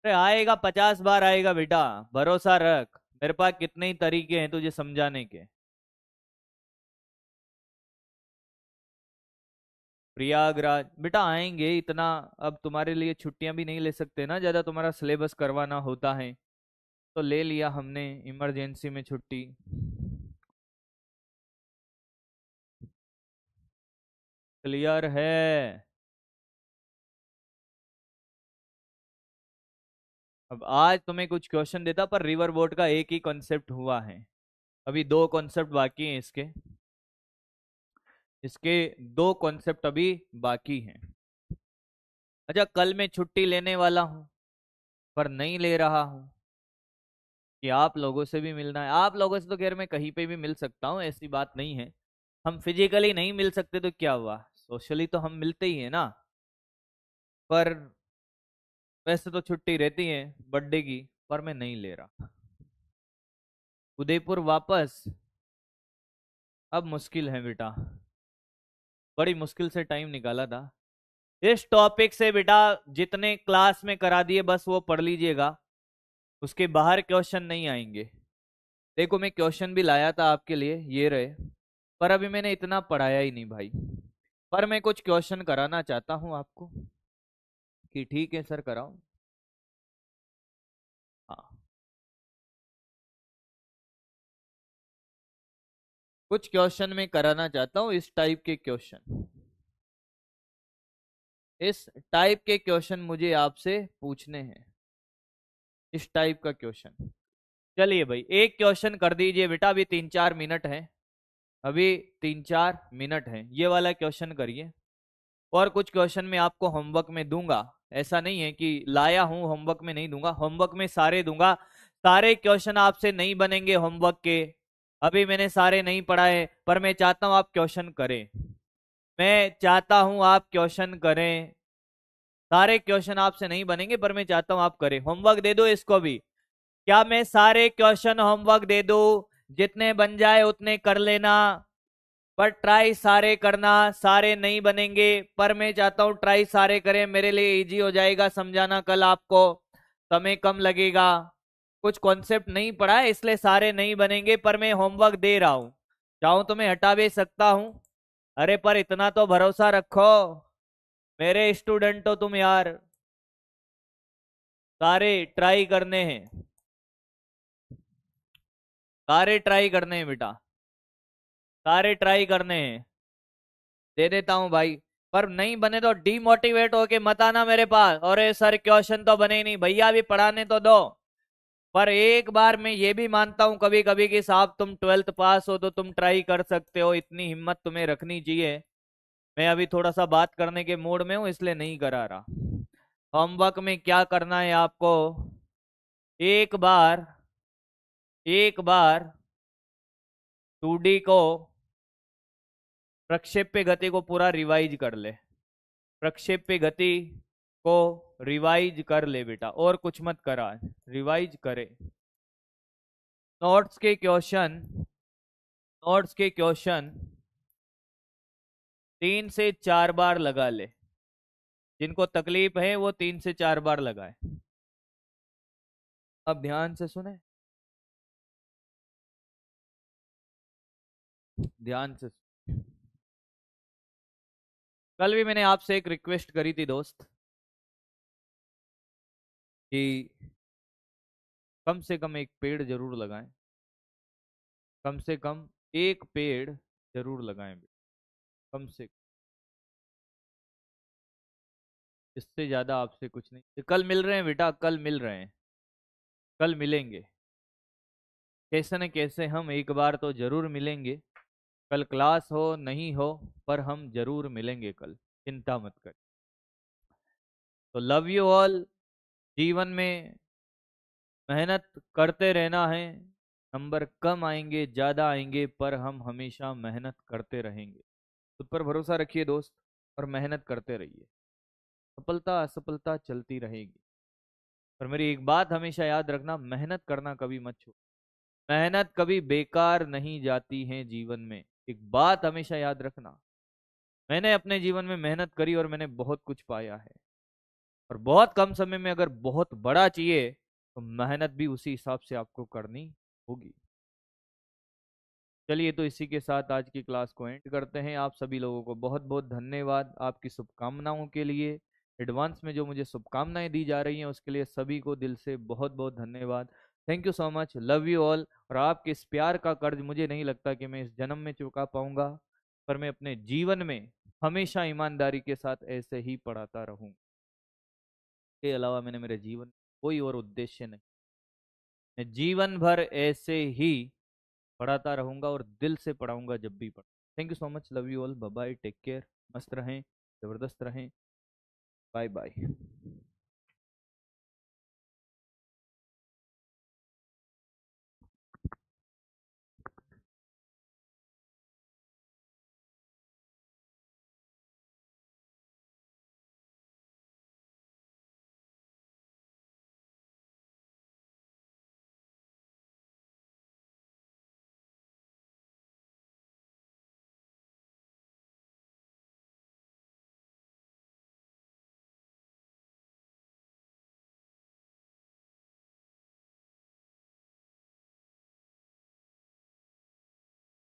अरे आएगा, 50 बार आएगा बेटा, भरोसा रख, मेरे पास कितने ही तरीके हैं तुझे समझाने के। प्रयागराज बेटा आएंगे इतना, अब तुम्हारे लिए छुट्टियां भी नहीं ले सकते ना, ज्यादा तुम्हारा सिलेबस करवाना होता है, तो ले लिया हमने इमरजेंसी में छुट्टी। क्लियर है। अब आज तुम्हें कुछ क्वेश्चन देता पर रिवर बोट का एक ही कॉन्सेप्ट हुआ है, अभी दो कॉन्सेप्ट बाकी हैं इसके, इसके दो कॉन्सेप्ट अभी बाकी हैं। अच्छा कल मैं छुट्टी लेने वाला हूँ, पर नहीं ले रहा हूँ कि आप लोगों से भी मिलना है, आप लोगों से तो खैर मैं कहीं पे भी मिल सकता हूँ, ऐसी बात नहीं है। हम फिजिकली नहीं मिल सकते तो क्या हुआ, सोशली तो हम मिलते ही है ना। पर वैसे तो छुट्टी रहती है बर्थडे की, पर मैं नहीं ले रहा। उदयपुर वापस, अब मुश्किल है बेटा, बड़ी मुश्किल से टाइम निकाला था। इस टॉपिक से बेटा जितने क्लास में करा दिए बस वो पढ़ लीजिएगा, उसके बाहर क्वेश्चन नहीं आएंगे। देखो मैं क्वेश्चन भी लाया था आपके लिए, ये रहे, पर अभी मैंने इतना पढ़ाया ही नहीं भाई। पर मैं कुछ क्वेश्चन कराना चाहता हूं आपको, कि ठीक है सर कराओ। हाँ, कुछ क्वेश्चन मैं कराना चाहता हूँ, इस टाइप के क्वेश्चन, इस टाइप के क्वेश्चन मुझे आपसे पूछने हैं, इस टाइप का क्वेश्चन। चलिए भाई एक क्वेश्चन कर दीजिए बेटा, अभी 3-4 मिनट है, अभी 3-4 मिनट है, ये वाला क्वेश्चन करिए। और कुछ क्वेश्चन मैं आपको होमवर्क में दूंगा, ऐसा नहीं है कि लाया हूं होमवर्क में नहीं दूंगा, होमवर्क में सारे दूंगा। सारे क्वेश्चन आपसे नहीं बनेंगे होमवर्क के, अभी मैंने सारे नहीं पढ़ाए, पर मैं चाहता हूं आप क्वेश्चन करें, मैं चाहता हूं आप क्वेश्चन करें। सारे क्वेश्चन आपसे नहीं बनेंगे, पर मैं चाहता हूं आप करें, होमवर्क दे दो इसको भी। क्या मैं सारे क्वेश्चन होमवर्क दे दूं? जितने बन जाए उतने कर लेना, पर ट्राई सारे करना, सारे नहीं बनेंगे, पर मैं चाहता हूं ट्राई सारे करें, मेरे लिए इजी हो जाएगा समझाना, कल आपको समय कम लगेगा। कुछ कॉन्सेप्ट नहीं पढ़ा है इसलिए सारे नहीं बनेंगे, पर मैं होमवर्क दे रहा हूं, चाहूं तो मैं हटा भी सकता हूं। अरे पर इतना तो भरोसा रखो, मेरे स्टूडेंट हो तुम यार, सारे ट्राई करने हैं, सारे ट्राई करने हैं बेटा, सारे ट्राई करने हैं। दे देता हूं भाई, पर नहीं बने तो डीमोटिवेट होके मत आना मेरे पास, और सर क्वेश्चन तो बने ही नहीं, भैया भी पढ़ाने तो दो। पर एक बार मैं ये भी मानता हूं कभी कभी कि साहब तुम 12th पास हो तो तुम ट्राई कर सकते हो, इतनी हिम्मत तुम्हें रखनी चाहिए। मैं अभी थोड़ा सा बात करने के मूड में हूं इसलिए नहीं करा रहा। होमवर्क में क्या करना है आपको, एक बार, एक बार 2D को, प्रक्षेप्य गति को पूरा रिवाइज कर ले, प्रक्षेप्य गति को रिवाइज कर ले बेटा, और कुछ मत करा, रिवाइज करे। नोट्स के क्वेश्चन, नोट्स के क्वेश्चन 3 से 4 बार लगा ले, जिनको तकलीफ है वो 3 से 4 बार लगाए। अब ध्यान से सुने, ध्यान से सुने। कल भी मैंने आपसे एक रिक्वेस्ट करी थी दोस्त, कि कम से कम एक पेड़ जरूर लगाएं, कम से कम एक पेड़ जरूर लगाएं, कम से, इससे ज्यादा आपसे कुछ नहीं। कल मिल रहे हैं बेटा, कल मिल रहे हैं, कल मिलेंगे, कैसे न कैसे हम एक बार तो जरूर मिलेंगे। कल क्लास हो नहीं हो, पर हम जरूर मिलेंगे कल, चिंता मत कर। तो लव यू ऑल। जीवन में मेहनत करते रहना है, नंबर कम आएंगे ज्यादा आएंगे, पर हम हमेशा मेहनत करते रहेंगे। खुद पर भरोसा रखिए दोस्त, और मेहनत करते रहिए, सफलता असफलता चलती रहेगी। पर मेरी एक बात हमेशा याद रखना, मेहनत करना कभी मत छोड़ो, मेहनत कभी बेकार नहीं जाती है जीवन में, एक बात हमेशा याद रखना। मैंने अपने जीवन में मेहनत करी और मैंने बहुत कुछ पाया है, और बहुत कम समय में अगर बहुत बड़ा चाहिए तो मेहनत भी उसी हिसाब से आपको करनी होगी। चलिए तो इसी के साथ आज की क्लास को एंड करते हैं। आप सभी लोगों को बहुत बहुत धन्यवाद आपकी शुभकामनाओं के लिए, एडवांस में जो मुझे शुभकामनाएं दी जा रही हैं उसके लिए सभी को दिल से बहुत बहुत धन्यवाद। Thank you so much, love you all. और आपके इस प्यार का कर्ज मुझे नहीं लगता कि मैं इस जन्म में चुका पाऊंगा, पर मैं अपने जीवन में हमेशा ईमानदारी के साथ ऐसे ही पढ़ाता रहूं, के अलावा मैंने मेरे जीवन में कोई और उद्देश्य नहीं, मैं जीवन भर ऐसे ही पढ़ाता रहूंगा और दिल से पढ़ाऊंगा जब भी पढ़। Thank you so much, love you all, bye bye, take care, मस्त रहें, जबरदस्त रहें, बाय बाय।